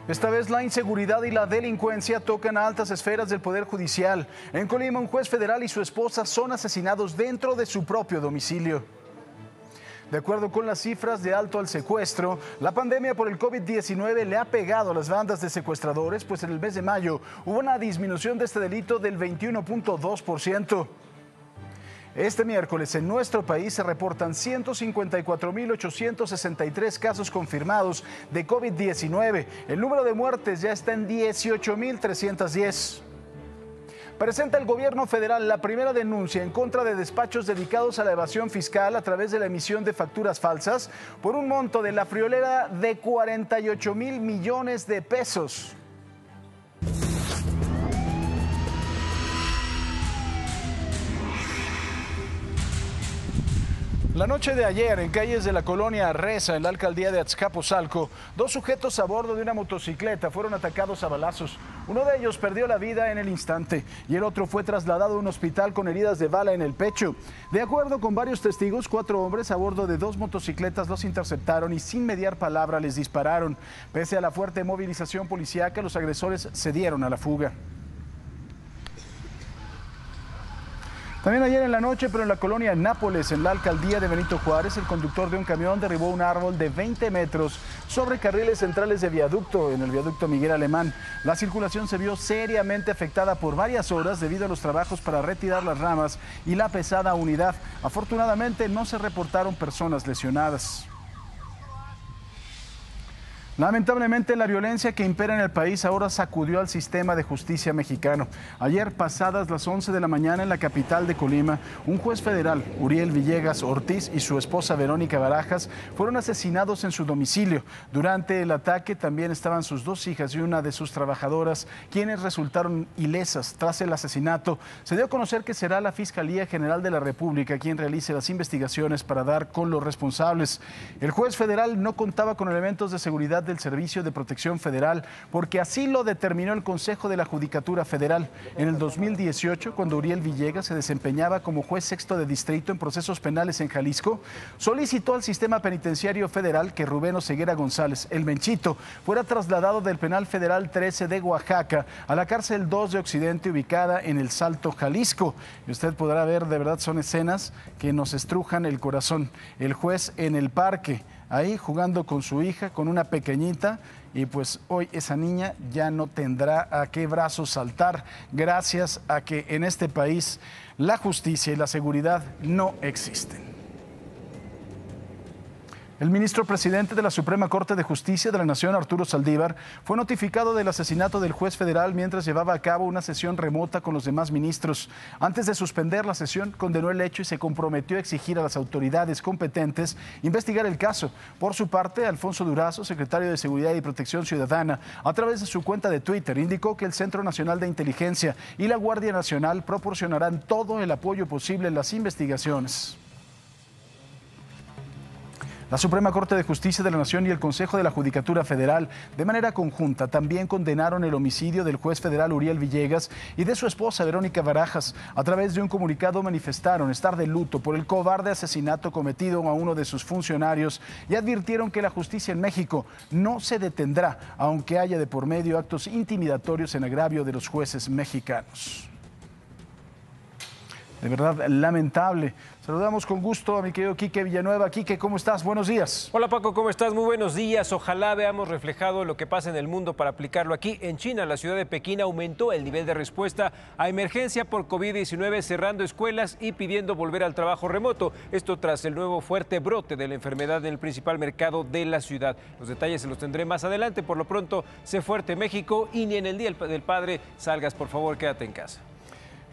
Esta vez la inseguridad y la delincuencia tocan a altas esferas del Poder Judicial. En Colima, un juez federal y su esposa son asesinados dentro de su propio domicilio. De acuerdo con las cifras de Alto al Secuestro, la pandemia por el COVID-19 le ha pegado a las bandas de secuestradores, pues en el mes de mayo hubo una disminución de este delito del 21.2%. Este miércoles en nuestro país se reportan 154.863 casos confirmados de COVID-19. El número de muertes ya está en 18.310. Presenta el gobierno federal la primera denuncia en contra de despachos dedicados a la evasión fiscal a través de la emisión de facturas falsas por un monto de la friolera de 48.000 millones de pesos. La noche de ayer, en calles de la colonia Reza, en la alcaldía de Azcapotzalco, dos sujetos a bordo de una motocicleta fueron atacados a balazos. Uno de ellos perdió la vida en el instante y el otro fue trasladado a un hospital con heridas de bala en el pecho. De acuerdo con varios testigos, 4 hombres a bordo de 2 motocicletas los interceptaron y sin mediar palabra les dispararon. Pese a la fuerte movilización policíaca, los agresores se dieron a la fuga. También ayer en la noche, pero en la colonia Nápoles, en la alcaldía de Benito Juárez, el conductor de un camión derribó un árbol de 20 metros sobre carriles centrales de viaducto, en el viaducto Miguel Alemán. La circulación se vio seriamente afectada por varias horas debido a los trabajos para retirar las ramas y la pesada unidad. Afortunadamente no se reportaron personas lesionadas. Lamentablemente, la violencia que impera en el país ahora sacudió al sistema de justicia mexicano. Ayer, pasadas las 11 de la mañana en la capital de Colima, un juez federal, Uriel Villegas Ortiz, y su esposa Verónica Barajas fueron asesinados en su domicilio. Durante el ataque también estaban sus 2 hijas y una de sus trabajadoras, quienes resultaron ilesas. Tras el asesinato, se dio a conocer que será la Fiscalía General de la República quien realice las investigaciones para dar con los responsables. El juez federal no contaba con elementos de seguridad del Servicio de Protección Federal, porque así lo determinó el Consejo de la Judicatura Federal. En el 2018, cuando Uriel Villegas se desempeñaba como juez sexto de distrito en procesos penales en Jalisco, solicitó al sistema penitenciario federal que Rubén Oseguera González, el Menchito, fuera trasladado del Penal Federal 13 de Oaxaca a la cárcel 2 de Occidente, ubicada en El Salto, Jalisco. Y usted podrá ver, de verdad son escenas que nos estrujan el corazón. El juez en el parque, ahí jugando con su hija, con una pequeñita, y pues hoy esa niña ya no tendrá a qué brazos saltar, gracias a que en este país la justicia y la seguridad no existen. El ministro presidente de la Suprema Corte de Justicia de la Nación, Arturo Saldívar, fue notificado del asesinato del juez federal mientras llevaba a cabo una sesión remota con los demás ministros. Antes de suspender la sesión, condenó el hecho y se comprometió a exigir a las autoridades competentes investigar el caso. Por su parte, Alfonso Durazo, secretario de Seguridad y Protección Ciudadana, a través de su cuenta de Twitter, indicó que el Centro Nacional de Inteligencia y la Guardia Nacional proporcionarán todo el apoyo posible en las investigaciones. La Suprema Corte de Justicia de la Nación y el Consejo de la Judicatura Federal, de manera conjunta, también condenaron el homicidio del juez federal Uriel Villegas y de su esposa Verónica Barajas. A través de un comunicado manifestaron estar de luto por el cobarde asesinato cometido a uno de sus funcionarios y advirtieron que la justicia en México no se detendrá, aunque haya de por medio actos intimidatorios en agravio de los jueces mexicanos. De verdad, lamentable. Saludamos con gusto a mi querido Quique Villanueva. Quique, ¿cómo estás? Buenos días. Hola Paco, ¿cómo estás? Muy buenos días. Ojalá veamos reflejado lo que pasa en el mundo para aplicarlo aquí. En China, la ciudad de Pekín aumentó el nivel de respuesta a emergencia por COVID-19, cerrando escuelas y pidiendo volver al trabajo remoto. Esto tras el nuevo fuerte brote de la enfermedad en el principal mercado de la ciudad. Los detalles se los tendré más adelante. Por lo pronto, sé fuerte México y ni en el Día del Padre salgas, por favor, quédate en casa.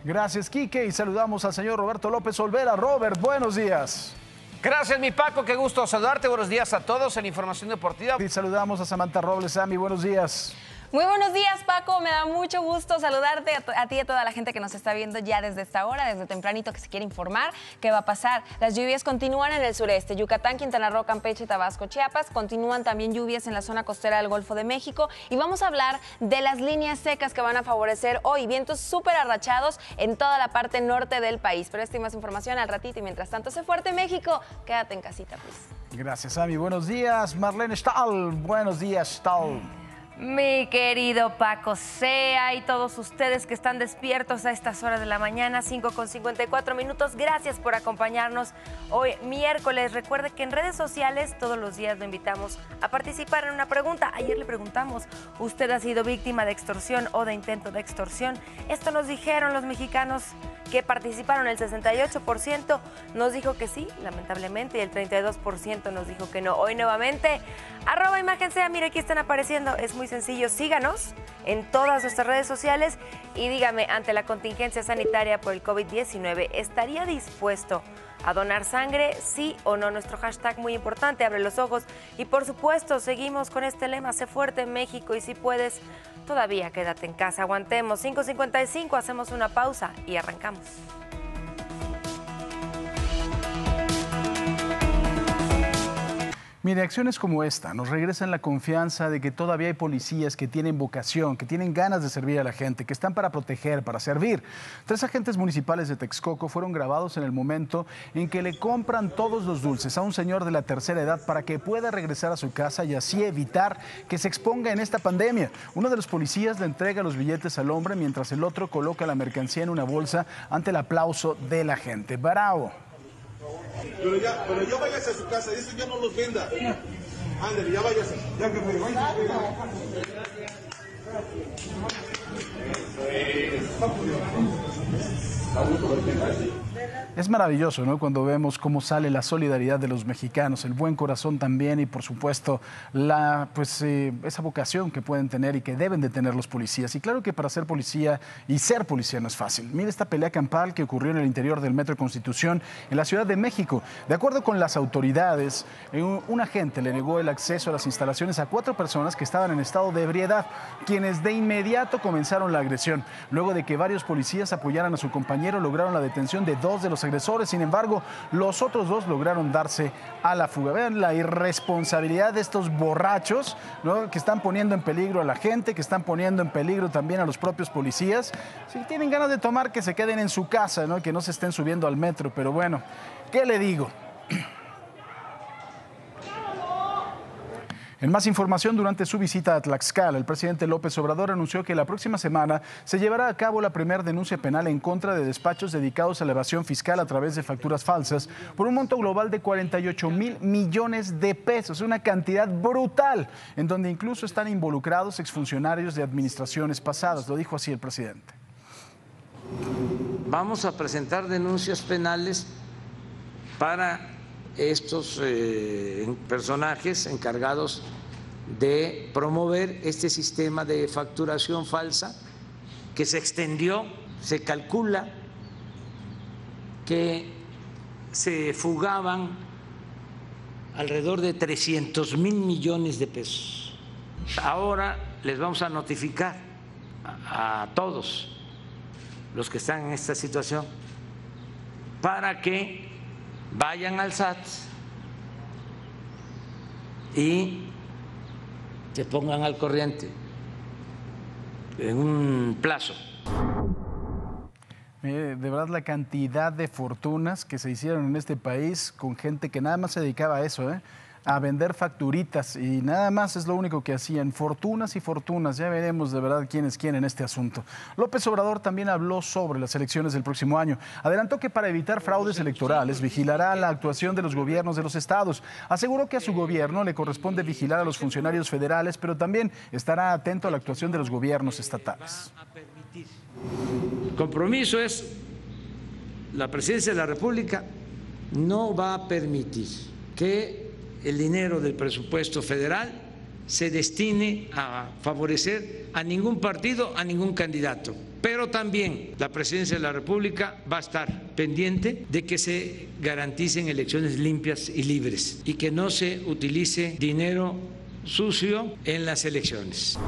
Gracias, Quique, y saludamos al señor Roberto López Olvera. Robert, buenos días. Gracias, mi Paco, qué gusto saludarte. Buenos días a todos en Información Deportiva. Y saludamos a Samantha Robles. Sammy, buenos días. Muy buenos días, Paco. Me da mucho gusto saludarte a ti y a toda la gente que nos está viendo ya desde esta hora, desde tempranito, que se quiere informar qué va a pasar. Las lluvias continúan en el sureste, Yucatán, Quintana Roo, Campeche, Tabasco, Chiapas. Continúan también lluvias en la zona costera del Golfo de México. Y vamos a hablar de las líneas secas que van a favorecer hoy. Vientos súper arrachados en toda la parte norte del país. Pero esta y más información al ratito. Y mientras tanto, sé fuerte, México. Quédate en casita, please. Gracias, Sammy. Buenos días, Marlene Stahl. Buenos días, Stahl. Mi querido Paco Sea y todos ustedes que están despiertos a estas horas de la mañana, 5:54 minutos. Gracias por acompañarnos hoy miércoles. Recuerde que en redes sociales todos los días lo invitamos a participar en una pregunta. Ayer le preguntamos, ¿usted ha sido víctima de extorsión o de intento de extorsión? Esto nos dijeron los mexicanos que participaron. El 68% nos dijo que sí, lamentablemente, y el 32% nos dijo que no. Hoy nuevamente, @ImagenSea, mire, aquí están apareciendo. Es muy sencillo, síganos en todas nuestras redes sociales y dígame, ante la contingencia sanitaria por el COVID-19, ¿estaría dispuesto a donar sangre? Sí o no. Nuestro hashtag muy importante, abre los ojos. Y por supuesto, seguimos con este lema, sé fuerte en México, y si puedes, todavía quédate en casa. Aguantemos. 5:55, hacemos una pausa y arrancamos. Mire, acciones como esta nos regresan la confianza de que todavía hay policías que tienen vocación, que tienen ganas de servir a la gente, que están para proteger, para servir. 3 agentes municipales de Texcoco fueron grabados en el momento en que le compran todos los dulces a un señor de la tercera edad para que pueda regresar a su casa y así evitar que se exponga en esta pandemia. Uno de los policías le entrega los billetes al hombre mientras el otro coloca la mercancía en una bolsa ante el aplauso de la gente. ¡Bravo! Pero ya váyase a su casa, eso ya no los venda. Ándale, ya váyase. Ya que me voy. Es maravilloso, ¿no?, cuando vemos cómo sale la solidaridad de los mexicanos, el buen corazón también y por supuesto esa vocación que pueden tener y que deben de tener los policías. Y claro que para ser policía y ser policía no es fácil. Mire esta pelea campal que ocurrió en el interior del Metro Constitución en la Ciudad de México. De acuerdo con las autoridades, un agente le negó el acceso a las instalaciones a 4 personas que estaban en estado de ebriedad, quienes de inmediato comenzaron la agresión. Luego de que varios policías apoyaran a su compañero, lograron la detención de 2 de los agresores. Sin embargo, los otros 2 lograron darse a la fuga. Vean la irresponsabilidad de estos borrachos, ¿no?, que están poniendo en peligro a la gente, que están poniendo en peligro también a los propios policías. Si tienen ganas de tomar, que se queden en su casa, ¿no?, que no se estén subiendo al metro. Pero bueno, ¿qué le digo? En más información, durante su visita a Tlaxcala, el presidente López Obrador anunció que la próxima semana se llevará a cabo la primera denuncia penal en contra de despachos dedicados a la evasión fiscal a través de facturas falsas por un monto global de 48,000 millones de pesos, una cantidad brutal, en donde incluso están involucrados exfuncionarios de administraciones pasadas. Lo dijo así el presidente. Vamos a presentar denuncias penales para estos personajes encargados de promover este sistema de facturación falsa que se extendió. Se calcula que se fugaban alrededor de 300,000 millones de pesos. Ahora les vamos a notificar a todos los que están en esta situación para que vayan al SAT y se pongan al corriente en un plazo. De verdad, la cantidad de fortunas que se hicieron en este país con gente que nada más se dedicaba a eso, a vender facturitas, y nada más es lo único que hacían, fortunas y fortunas. Ya veremos de verdad quién es quién en este asunto. López Obrador también habló sobre las elecciones del próximo año. Adelantó que para evitar fraudes electorales vigilará la actuación de los gobiernos de los estados. Aseguró que a su gobierno le corresponde vigilar a los funcionarios federales, pero también estará atento a la actuación de los gobiernos estatales. El compromiso es: la Presidencia de la República no va a permitir que el dinero del presupuesto federal se destine a favorecer a ningún partido, a ningún candidato. Pero también la Presidencia de la República va a estar pendiente de que se garanticen elecciones limpias y libres y que no se utilice dinero sucio en las elecciones.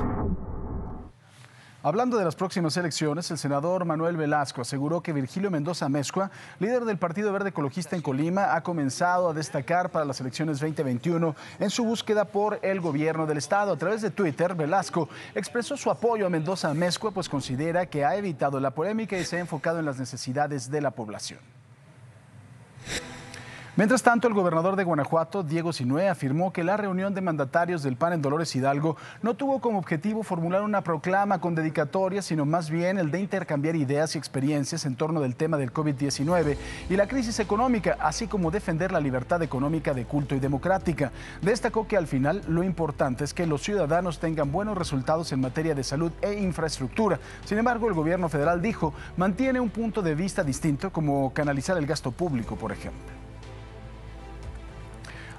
Hablando de las próximas elecciones, el senador Manuel Velasco aseguró que Virgilio Mendoza Amezcua, líder del Partido Verde Ecologista en Colima, ha comenzado a destacar para las elecciones 2021 en su búsqueda por el gobierno del estado. A través de Twitter, Velasco expresó su apoyo a Mendoza Amezcua, pues considera que ha evitado la polémica y se ha enfocado en las necesidades de la población. Mientras tanto, el gobernador de Guanajuato, Diego Sinue, afirmó que la reunión de mandatarios del PAN en Dolores Hidalgo no tuvo como objetivo formular una proclama con dedicatoria, sino más bien el de intercambiar ideas y experiencias en torno del tema del COVID-19 y la crisis económica, así como defender la libertad económica de culto y democrática. Destacó que al final lo importante es que los ciudadanos tengan buenos resultados en materia de salud e infraestructura. Sin embargo, el gobierno federal dijo mantiene un punto de vista distinto, como canalizar el gasto público, por ejemplo.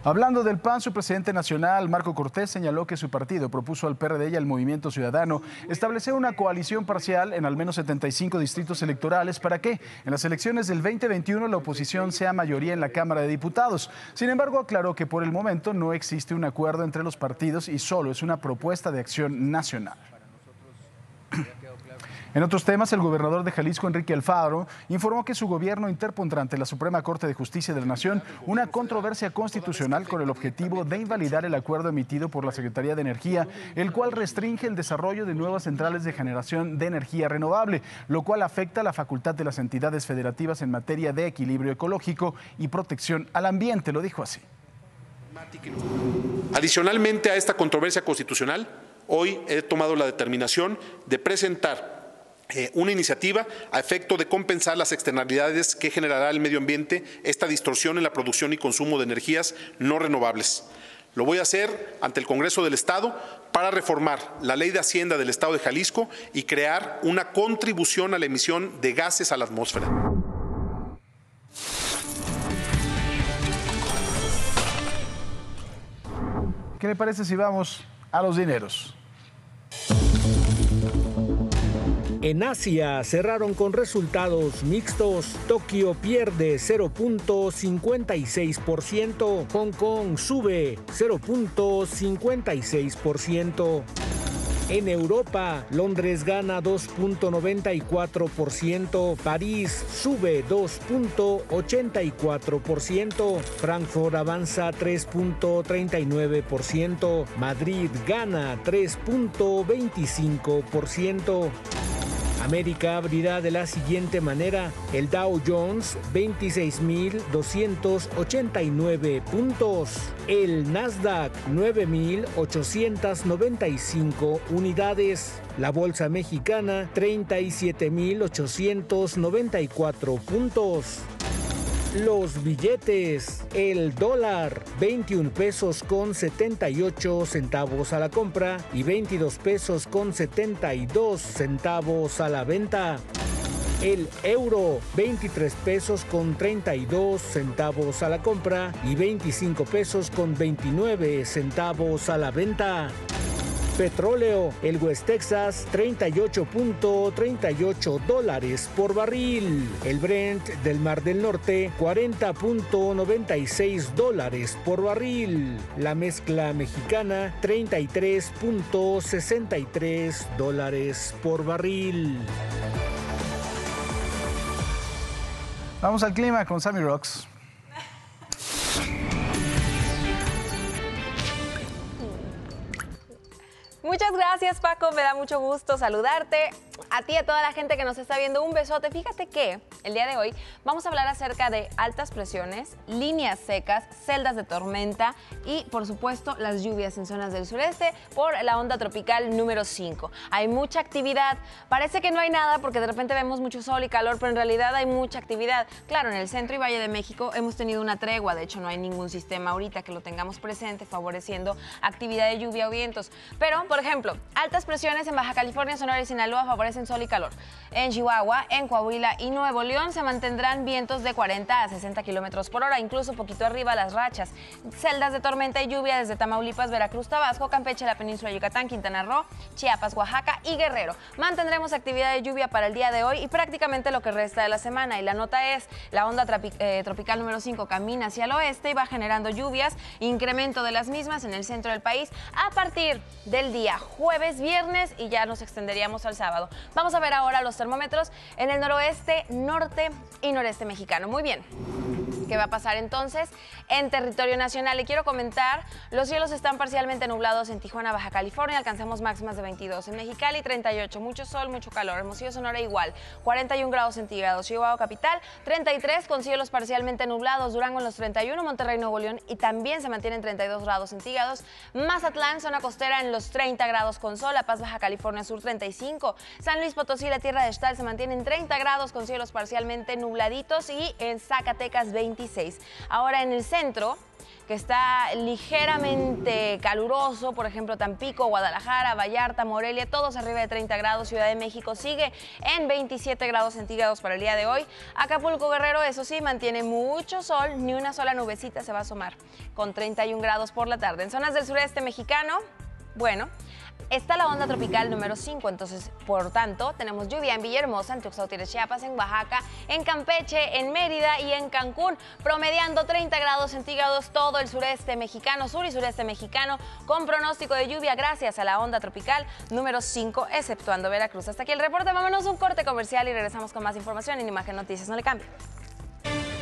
Hablando del PAN, su presidente nacional, Marco Cortés, señaló que su partido propuso al PRD y al Movimiento Ciudadano establecer una coalición parcial en al menos 75 distritos electorales para que en las elecciones del 2021 la oposición sea mayoría en la Cámara de Diputados. Sin embargo, aclaró que por el momento no existe un acuerdo entre los partidos y solo es una propuesta de acción nacional. En otros temas, el gobernador de Jalisco, Enrique Alfaro, informó que su gobierno interpondrá ante la Suprema Corte de Justicia de la Nación una controversia constitucional con el objetivo de invalidar el acuerdo emitido por la Secretaría de Energía, el cual restringe el desarrollo de nuevas centrales de generación de energía renovable, lo cual afecta la facultad de las entidades federativas en materia de equilibrio ecológico y protección al ambiente. Lo dijo así. Adicionalmente a esta controversia constitucional, hoy he tomado la determinación de presentar una iniciativa a efecto de compensar las externalidades que generará el medio ambiente esta distorsión en la producción y consumo de energías no renovables. Lo voy a hacer ante el Congreso del Estado para reformar la Ley de Hacienda del Estado de Jalisco y crear una contribución a la emisión de gases a la atmósfera. ¿Qué le parece si vamos a los dineros? En Asia cerraron con resultados mixtos. Tokio pierde 0.56%. Hong Kong sube 0.56%. En Europa, Londres gana 2.94%, París sube 2.84%, Frankfurt avanza 3.39%, Madrid gana 3.25%. América abrirá de la siguiente manera: el Dow Jones 26.289 puntos, el Nasdaq 9.895 unidades, la Bolsa Mexicana 37.894 puntos. Los billetes, el dólar, 21 pesos con 78 centavos a la compra y 22 pesos con 72 centavos a la venta. El euro, 23 pesos con 32 centavos a la compra y 25 pesos con 29 centavos a la venta. Petróleo, el West Texas, $38.38 por barril. El Brent del Mar del Norte, $40.96 por barril. La mezcla mexicana, $33.63 por barril. Vamos al clima con Sammy Rocks. Muchas gracias, Paco. Me da mucho gusto saludarte. A ti y a toda la gente que nos está viendo, un besote. Fíjate que el día de hoy vamos a hablar acerca de altas presiones, líneas secas, celdas de tormenta y, por supuesto, las lluvias en zonas del sureste por la onda tropical número 5. Hay mucha actividad. Parece que no hay nada porque de repente vemos mucho sol y calor, pero en realidad hay mucha actividad. Claro, en el centro y Valle de México hemos tenido una tregua. De hecho, no hay ningún sistema ahorita que lo tengamos presente favoreciendo actividad de lluvia o vientos. Pero, por ejemplo, altas presiones en Baja California, Sonora y Sinaloa favorecen sol y calor. En Chihuahua, en Coahuila y Nuevo León se mantendrán vientos de 40 a 60 kilómetros por hora, incluso poquito arriba las rachas. Celdas de tormenta y lluvia desde Tamaulipas, Veracruz, Tabasco, Campeche, la península de Yucatán, Quintana Roo, Chiapas, Oaxaca y Guerrero. Mantendremos actividad de lluvia para el día de hoy y prácticamente lo que resta de la semana. Y la nota es, la onda tropical número 5 camina hacia el oeste y va generando lluvias, incremento de las mismas en el centro del país a partir del día jueves, viernes y ya nos extenderíamos al sábado. Vamos a ver ahora los termómetros en el noroeste, norte y noreste mexicano. Muy bien. ¿Qué va a pasar entonces en territorio nacional? Le quiero comentar, los cielos están parcialmente nublados en Tijuana, Baja California, alcanzamos máximas de 22, en Mexicali 38, mucho sol, mucho calor, Hermosillo, Sonora igual, 41 grados centígrados, Chihuahua capital 33 con cielos parcialmente nublados, Durango en los 31, Monterrey, Nuevo León y también se mantienen 32 grados centígrados, Mazatlán, zona costera en los 30 grados con sol, La Paz, Baja California Sur 35, San Luis Potosí, la tierra de Xtal se mantienen 30 grados con cielos parcialmente nubladitos y en Zacatecas 26. Ahora en el centro, que está ligeramente caluroso, por ejemplo, Tampico, Guadalajara, Vallarta, Morelia, todos arriba de 30 grados. Ciudad de México sigue en 27 grados centígrados para el día de hoy. Acapulco, Guerrero, eso sí, mantiene mucho sol, ni una sola nubecita se va a asomar, con 31 grados por la tarde. En zonas del sureste mexicano, bueno, está la onda tropical número 5, entonces, por tanto, tenemos lluvia en Villahermosa, en Tuxtla Gutiérrez, Chiapas, en Oaxaca, en Campeche, en Mérida y en Cancún, promediando 30 grados centígrados todo el sureste mexicano, sur y sureste mexicano, con pronóstico de lluvia gracias a la onda tropical número 5, exceptuando Veracruz. Hasta aquí el reporte, vámonos a un corte comercial y regresamos con más información en Imagen Noticias. No le cambie.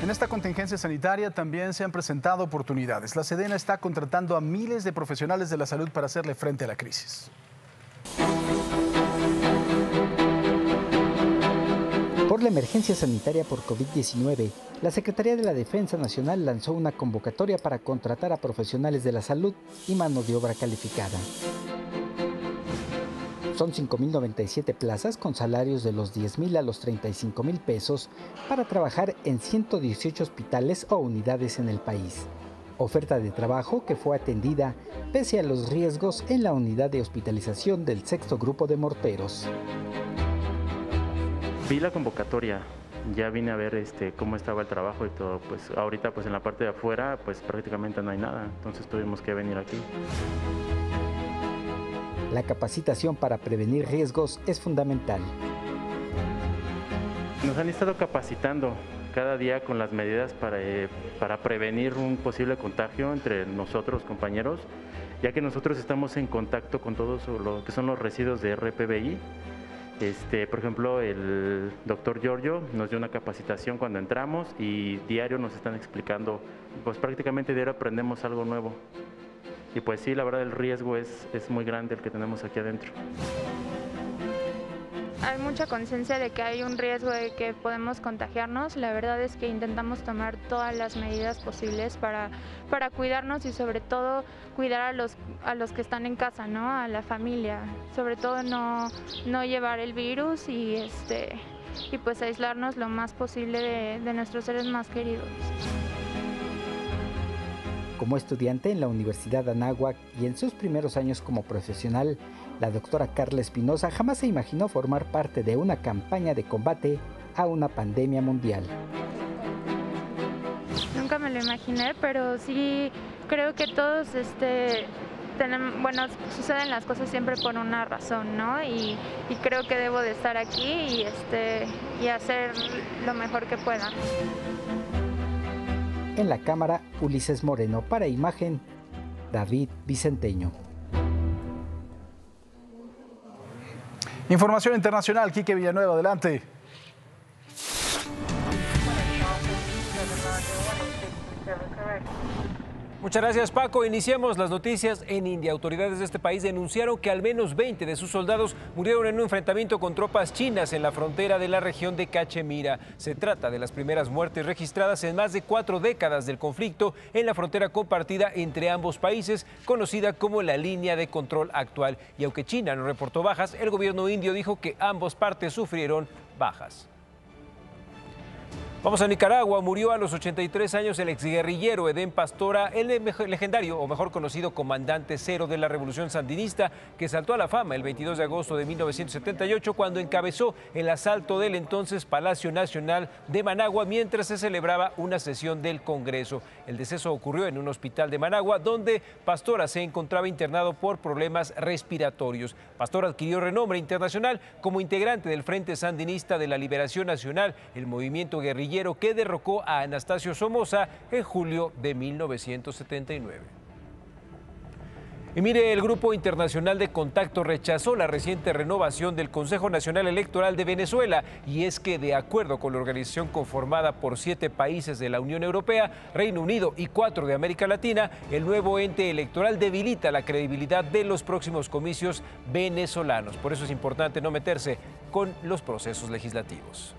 En esta contingencia sanitaria también se han presentado oportunidades. La Sedena está contratando a miles de profesionales de la salud para hacerle frente a la crisis. Por la emergencia sanitaria por COVID-19, la Secretaría de la Defensa Nacional lanzó una convocatoria para contratar a profesionales de la salud y mano de obra calificada. Son 5,097 plazas con salarios de los 10,000 a los 35,000 pesos para trabajar en 118 hospitales o unidades en el país. Oferta de trabajo que fue atendida pese a los riesgos en la unidad de hospitalización del 6º Grupo de Morteros. Vi la convocatoria, ya vine a ver cómo estaba el trabajo y todo, pues ahorita pues en la parte de afuera pues prácticamente no hay nada, entonces tuvimos que venir aquí. La capacitación para prevenir riesgos es fundamental. Nos han estado capacitando cada día con las medidas para prevenir un posible contagio entre nosotros, compañeros, ya que nosotros estamos en contacto con todos lo que son los residuos de RPBI. Por ejemplo, el doctor Giorgio nos dio una capacitación cuando entramos y diario nos están explicando, pues prácticamente diario aprendemos algo nuevo. Y pues sí, la verdad el riesgo es muy grande el que tenemos aquí adentro. Hay mucha conciencia de que hay un riesgo de que podemos contagiarnos. La verdad es que intentamos tomar todas las medidas posibles para cuidarnos y sobre todo cuidar a los que están en casa, ¿no? A la familia. Sobre todo no llevar el virus y pues aislarnos lo más posible de nuestros seres más queridos. Como estudiante en la Universidad de Anáhuac y en sus primeros años como profesional, la doctora Carla Espinosa jamás se imaginó formar parte de una campaña de combate a una pandemia mundial. Nunca me lo imaginé, pero sí creo que todos suceden las cosas siempre por una razón, ¿no? Y creo que debo de estar aquí y hacer lo mejor que pueda. En la cámara, Ulises Moreno. Para Imagen, David Vicenteño. Información internacional, Quique Villanueva, adelante. Muchas gracias, Paco. Iniciamos las noticias en India. Autoridades de este país denunciaron que al menos 20 de sus soldados murieron en un enfrentamiento con tropas chinas en la frontera de la región de Cachemira. Se trata de las primeras muertes registradas en más de 4 décadas del conflicto en la frontera compartida entre ambos países, conocida como la línea de control actual. Y aunque China no reportó bajas, el gobierno indio dijo que ambas partes sufrieron bajas. Vamos a Nicaragua. Murió a los 83 años el exguerrillero Edén Pastora, el legendario o mejor conocido comandante cero de la Revolución Sandinista, que saltó a la fama el 22 de agosto de 1978 cuando encabezó el asalto del entonces Palacio Nacional de Managua mientras se celebraba una sesión del Congreso. El deceso ocurrió en un hospital de Managua donde Pastora se encontraba internado por problemas respiratorios. Pastora adquirió renombre internacional como integrante del Frente Sandinista de la Liberación Nacional, el movimiento guerrillero que derrocó a Anastasio Somoza en julio de 1979. Y mire, el Grupo Internacional de Contacto rechazó la reciente renovación del Consejo Nacional Electoral de Venezuela. Y es que, de acuerdo con la organización conformada por 7 países de la Unión Europea, Reino Unido y 4 de América Latina, el nuevo ente electoral debilita la credibilidad de los próximos comicios venezolanos. Por eso es importante no meterse con los procesos legislativos.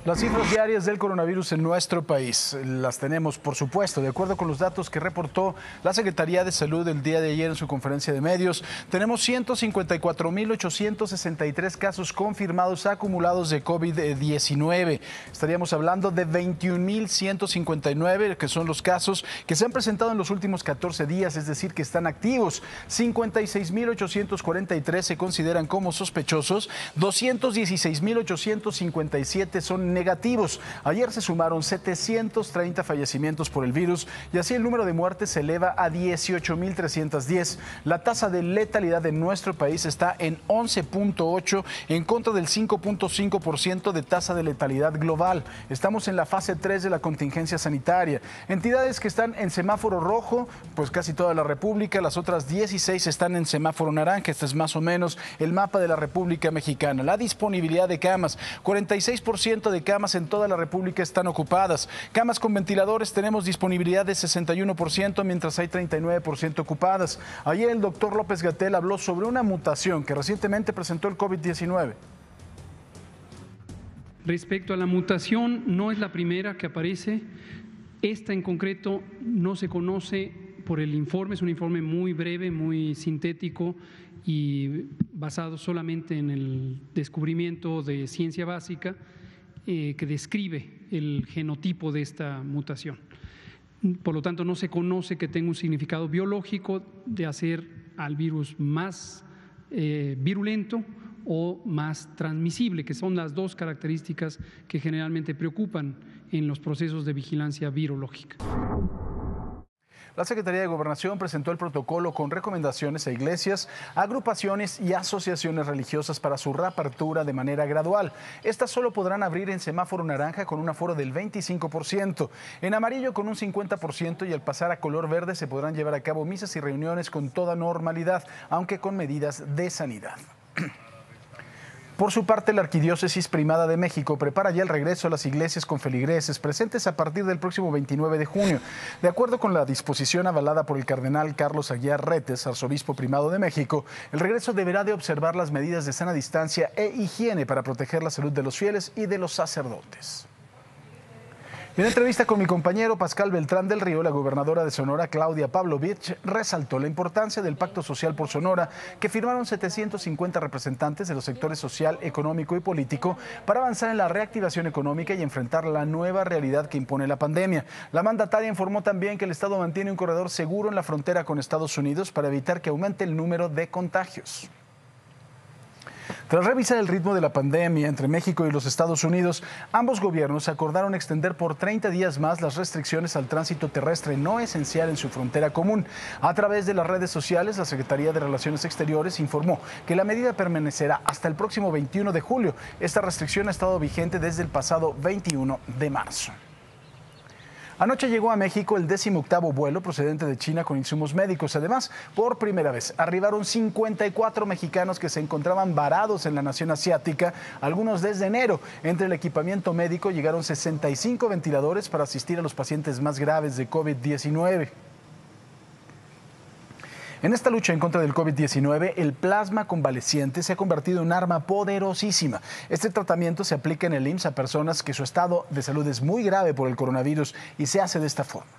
Las cifras diarias del coronavirus en nuestro país las tenemos, por supuesto, de acuerdo con los datos que reportó la Secretaría de Salud el día de ayer en su conferencia de medios. Tenemos 154.863 casos confirmados acumulados de COVID-19. Estaríamos hablando de 21.159, que son los casos que se han presentado en los últimos 14 días, es decir, que están activos. 56.843 se consideran como sospechosos, 216.857 son negativos. Ayer se sumaron 730 fallecimientos por el virus y así el número de muertes se eleva a 18.310. La tasa de letalidad de nuestro país está en 11.8 en contra del 5.5% de tasa de letalidad global. Estamos en la fase 3 de la contingencia sanitaria. Entidades que están en semáforo rojo, pues casi toda la República, las otras 16 están en semáforo naranja. Este es más o menos el mapa de la República Mexicana. La disponibilidad de camas, 46% de camas en toda la República están ocupadas. Camas con ventiladores tenemos disponibilidad de 61%, mientras hay 39% ocupadas. Ayer el doctor López-Gatell habló sobre una mutación que recientemente presentó el COVID-19. Respecto a la mutación, no es la primera que aparece. Esta en concreto no se conoce por el informe, es un informe muy breve, muy sintético y basado solamente en el descubrimiento de ciencia básica que describe el genotipo de esta mutación. Por lo tanto, no se conoce que tenga un significado biológico de hacer al virus más virulento o más transmisible, que son las dos características que generalmente preocupan en los procesos de vigilancia virológica. La Secretaría de Gobernación presentó el protocolo con recomendaciones a iglesias, agrupaciones y asociaciones religiosas para su reapertura de manera gradual. Estas solo podrán abrir en semáforo naranja con un aforo del 25%, en amarillo con un 50% y al pasar a color verde se podrán llevar a cabo misas y reuniones con toda normalidad, aunque con medidas de sanidad. Por su parte, la Arquidiócesis Primada de México prepara ya el regreso a las iglesias con feligreses presentes a partir del próximo 29 de junio. De acuerdo con la disposición avalada por el cardenal Carlos Aguiar Retes, arzobispo primado de México, el regreso deberá de observar las medidas de sana distancia e higiene para proteger la salud de los fieles y de los sacerdotes. En entrevista con mi compañero Pascal Beltrán del Río, la gobernadora de Sonora, Claudia Pavlovich, resaltó la importancia del Pacto Social por Sonora, que firmaron 750 representantes de los sectores social, económico y político para avanzar en la reactivación económica y enfrentar la nueva realidad que impone la pandemia. La mandataria informó también que el Estado mantiene un corredor seguro en la frontera con Estados Unidos para evitar que aumente el número de contagios. Tras revisar el ritmo de la pandemia entre México y los Estados Unidos, ambos gobiernos acordaron extender por 30 días más las restricciones al tránsito terrestre no esencial en su frontera común. A través de las redes sociales, la Secretaría de Relaciones Exteriores informó que la medida permanecerá hasta el próximo 21 de julio. Esta restricción ha estado vigente desde el pasado 21 de marzo. Anoche llegó a México el 18º vuelo procedente de China con insumos médicos. Además, por primera vez, arribaron 54 mexicanos que se encontraban varados en la nación asiática, algunos desde enero. Entre el equipamiento médico llegaron 65 ventiladores para asistir a los pacientes más graves de COVID-19. En esta lucha en contra del COVID-19, el plasma convaleciente se ha convertido en un arma poderosísima. Este tratamiento se aplica en el IMSS a personas que su estado de salud es muy grave por el coronavirus y se hace de esta forma.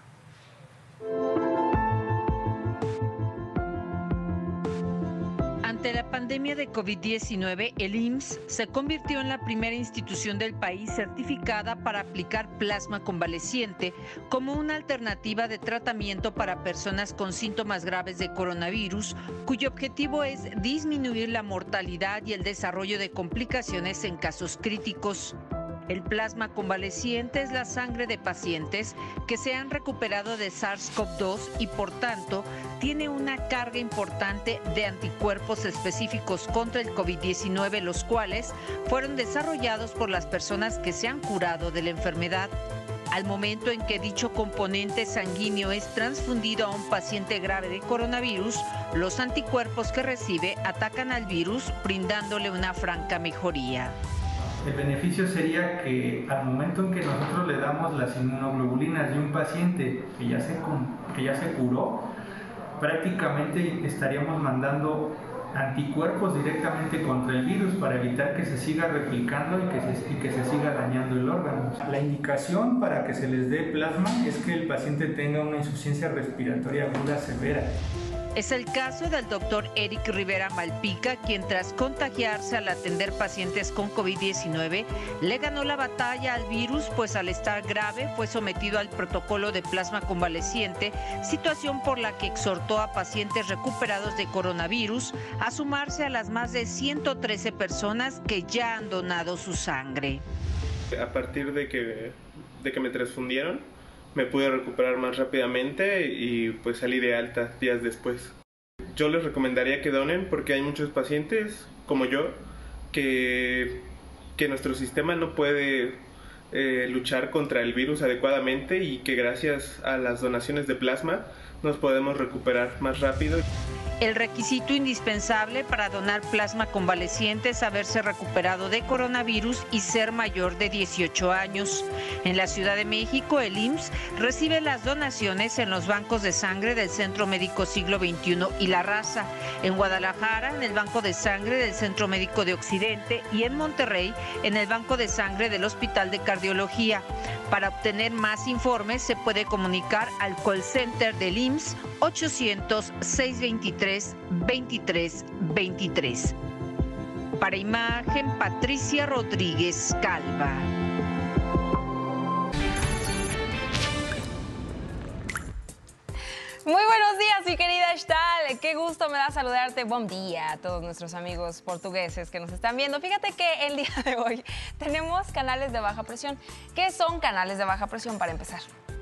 Ante la pandemia de COVID-19, el IMSS se convirtió en la primera institución del país certificada para aplicar plasma convaleciente como una alternativa de tratamiento para personas con síntomas graves de coronavirus, cuyo objetivo es disminuir la mortalidad y el desarrollo de complicaciones en casos críticos. El plasma convaleciente es la sangre de pacientes que se han recuperado de SARS-CoV-2 y, por tanto, tiene una carga importante de anticuerpos específicos contra el COVID-19, los cuales fueron desarrollados por las personas que se han curado de la enfermedad. Al momento en que dicho componente sanguíneo es transfundido a un paciente grave de coronavirus, los anticuerpos que recibe atacan al virus, brindándole una franca mejoría. El beneficio sería que al momento en que nosotros le damos las inmunoglobulinas de un paciente que ya se curó, prácticamente estaríamos mandando anticuerpos directamente contra el virus para evitar que se siga replicando y que se siga dañando el órgano. La indicación para que se les dé plasma es que el paciente tenga una insuficiencia respiratoria aguda severa. Es el caso del doctor Eric Rivera Malpica, quien tras contagiarse al atender pacientes con COVID-19, le ganó la batalla al virus, pues al estar grave fue sometido al protocolo de plasma convaleciente, situación por la que exhortó a pacientes recuperados de coronavirus a sumarse a las más de 113 personas que ya han donado su sangre. A partir de que me transfundieron, me pude recuperar más rápidamente y pues salí de alta días después. Yo les recomendaría que donen porque hay muchos pacientes como yo que nuestro sistema no puede luchar contra el virus adecuadamente y que gracias a las donaciones de plasma nos podemos recuperar más rápido. El requisito indispensable para donar plasma convaleciente es haberse recuperado de coronavirus y ser mayor de 18 años. En la Ciudad de México, el IMSS recibe las donaciones en los bancos de sangre del Centro Médico Siglo XXI y La Raza, en Guadalajara, en el Banco de Sangre del Centro Médico de Occidente y en Monterrey, en el Banco de Sangre del Hospital de Cardiología. Para obtener más informes se puede comunicar al call center del IMSS 800-623-2323. Para Imagen, Patricia Rodríguez Calva. Muy buenos días, mi querida Estal. Qué gusto me da saludarte. Buen día a todos nuestros amigos portugueses que nos están viendo. Fíjate que el día de hoy tenemos canales de baja presión. ¿Qué son canales de baja presión para empezar?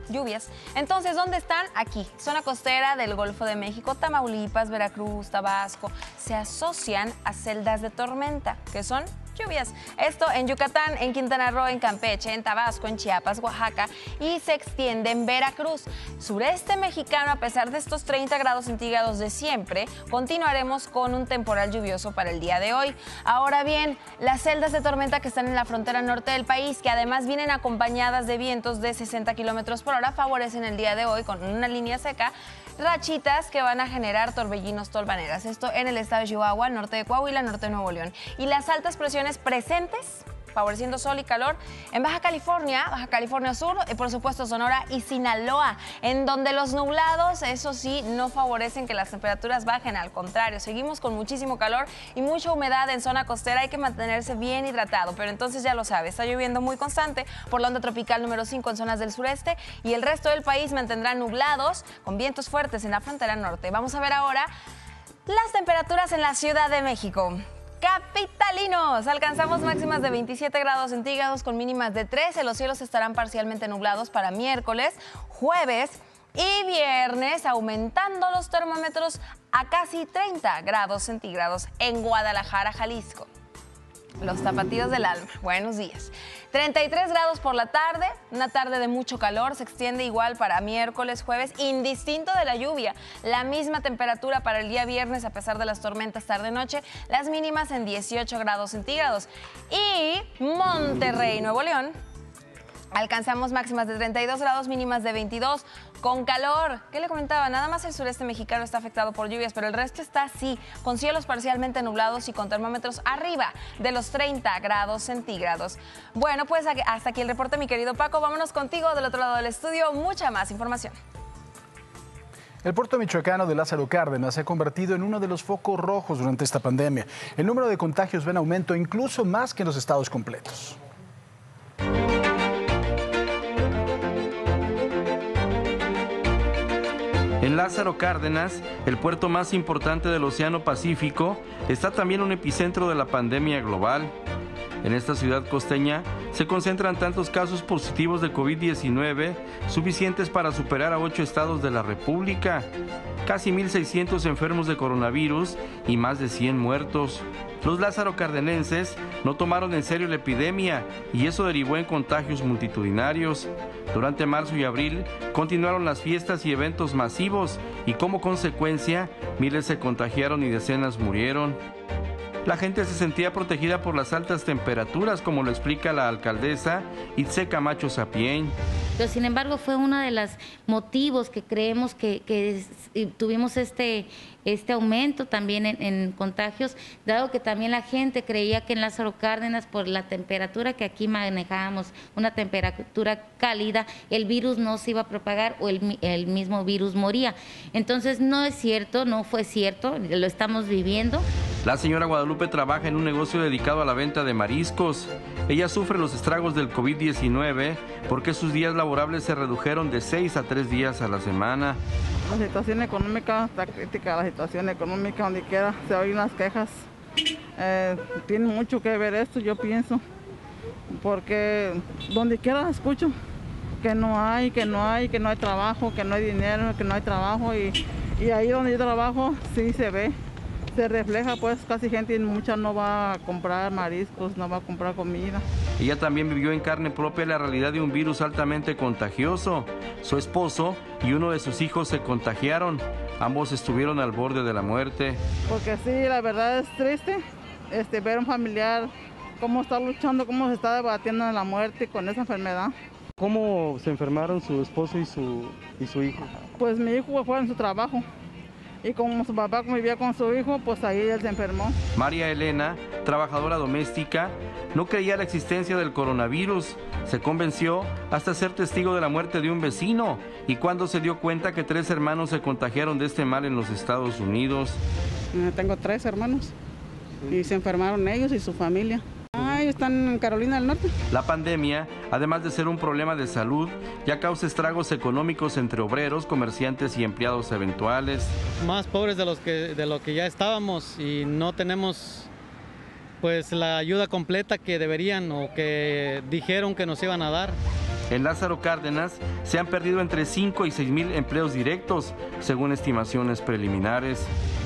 Lluvias. Entonces, ¿dónde están? Aquí, zona costera del Golfo de México, Tamaulipas, Veracruz, Tabasco. Se asocian a celdas de tormenta, que son lluvias. Esto en Yucatán, en Quintana Roo, en Campeche, en Tabasco, en Chiapas, Oaxaca y se extiende en Veracruz. Sureste mexicano, a pesar de estos 30 grados centígrados de siempre, continuaremos con un temporal lluvioso para el día de hoy. Ahora bien, las celdas de tormenta que están en la frontera norte del país, que además vienen acompañadas de vientos de 60 kilómetros por hora, favorecen el día de hoy con una línea seca, rachitas que van a generar torbellinos tolvaneras. Esto en el estado de Chihuahua, norte de Coahuila, norte de Nuevo León. Y las altas presiones presentes, favoreciendo sol y calor en Baja California Sur, y por supuesto Sonora y Sinaloa, en donde los nublados, eso sí, no favorecen que las temperaturas bajen, al contrario, seguimos con muchísimo calor y mucha humedad en zona costera, hay que mantenerse bien hidratado, pero entonces ya lo sabe, está lloviendo muy constante por la onda tropical número 5 en zonas del sureste y el resto del país mantendrá nublados con vientos fuertes en la frontera norte. Vamos a ver ahora las temperaturas en la Ciudad de México. Capitalinos, alcanzamos máximas de 27 grados centígrados con mínimas de 13. Los cielos estarán parcialmente nublados para miércoles, jueves y viernes, aumentando los termómetros a casi 30 grados centígrados en Guadalajara, Jalisco. Los tapatíos del alma, buenos días. 33 grados por la tarde, una tarde de mucho calor, se extiende igual para miércoles, jueves, indistinto de la lluvia. La misma temperatura para el día viernes a pesar de las tormentas tarde-noche, las mínimas en 18 grados centígrados. Y Monterrey, Nuevo León, alcanzamos máximas de 32 grados, mínimas de 22, con calor. ¿Qué le comentaba? Nada más el sureste mexicano está afectado por lluvias, pero el resto está así, con cielos parcialmente nublados y con termómetros arriba de los 30 grados centígrados. Bueno, pues hasta aquí el reporte, mi querido Paco. Vámonos contigo del otro lado del estudio. Mucha más información. El puerto michoacano de Lázaro Cárdenas se ha convertido en uno de los focos rojos durante esta pandemia. El número de contagios va en aumento, incluso más que en los estados completos. En Lázaro Cárdenas, el puerto más importante del Océano Pacífico, está también un epicentro de la pandemia global. En esta ciudad costeña se concentran tantos casos positivos de COVID-19 suficientes para superar a 8 estados de la República. casi 1.600 enfermos de coronavirus y más de 100 muertos. Los lázarocardenenses no tomaron en serio la epidemia y eso derivó en contagios multitudinarios. Durante marzo y abril continuaron las fiestas y eventos masivos y como consecuencia miles se contagiaron y decenas murieron. La gente se sentía protegida por las altas temperaturas, como lo explica la alcaldesa Itze Camacho Sapien. Pero sin embargo fue uno de los motivos que creemos que tuvimos este aumento también en contagios, dado que también la gente creía que en Lázaro Cárdenas, por la temperatura que aquí manejábamos, una temperatura cálida, el virus no se iba a propagar o el mismo virus moría. Entonces no es cierto, no fue cierto, lo estamos viviendo. La señora Guadalupe trabaja en un negocio dedicado a la venta de mariscos. Ella sufre los estragos del COVID-19 porque sus días laborables se redujeron de 6 a 3 días a la semana. La situación económica está crítica, la situación económica donde quiera se oyen las quejas. Tiene mucho que ver esto, yo pienso, porque donde quiera escucho que no hay trabajo, que no hay dinero, que no hay trabajo y ahí donde yo trabajo sí se ve. Se refleja, pues casi gente mucha no va a comprar mariscos, no va a comprar comida. Ella también vivió en carne propia la realidad de un virus altamente contagioso. Su esposo y uno de sus hijos se contagiaron. Ambos estuvieron al borde de la muerte. Porque sí, la verdad es triste ver un familiar cómo está luchando, cómo se está debatiendo en la muerte con esa enfermedad. ¿Cómo se enfermaron su esposo y su hijo? Pues mi hijo fue en su trabajo. Y como su papá convivía con su hijo, pues ahí él se enfermó. María Elena, trabajadora doméstica, no creía la existencia del coronavirus. Se convenció hasta ser testigo de la muerte de un vecino y cuando se dio cuenta que 3 hermanos se contagiaron de este mal en los Estados Unidos. Tengo 3 hermanos y se enfermaron ellos y su familia. Ellos están en Carolina del Norte. La pandemia, además de ser un problema de salud, ya causa estragos económicos entre obreros, comerciantes y empleados eventuales. Más pobres de lo que ya estábamos y no tenemos pues la ayuda completa que deberían o que dijeron que nos iban a dar. En Lázaro Cárdenas se han perdido entre 5 y 6 mil empleos directos, según estimaciones preliminares.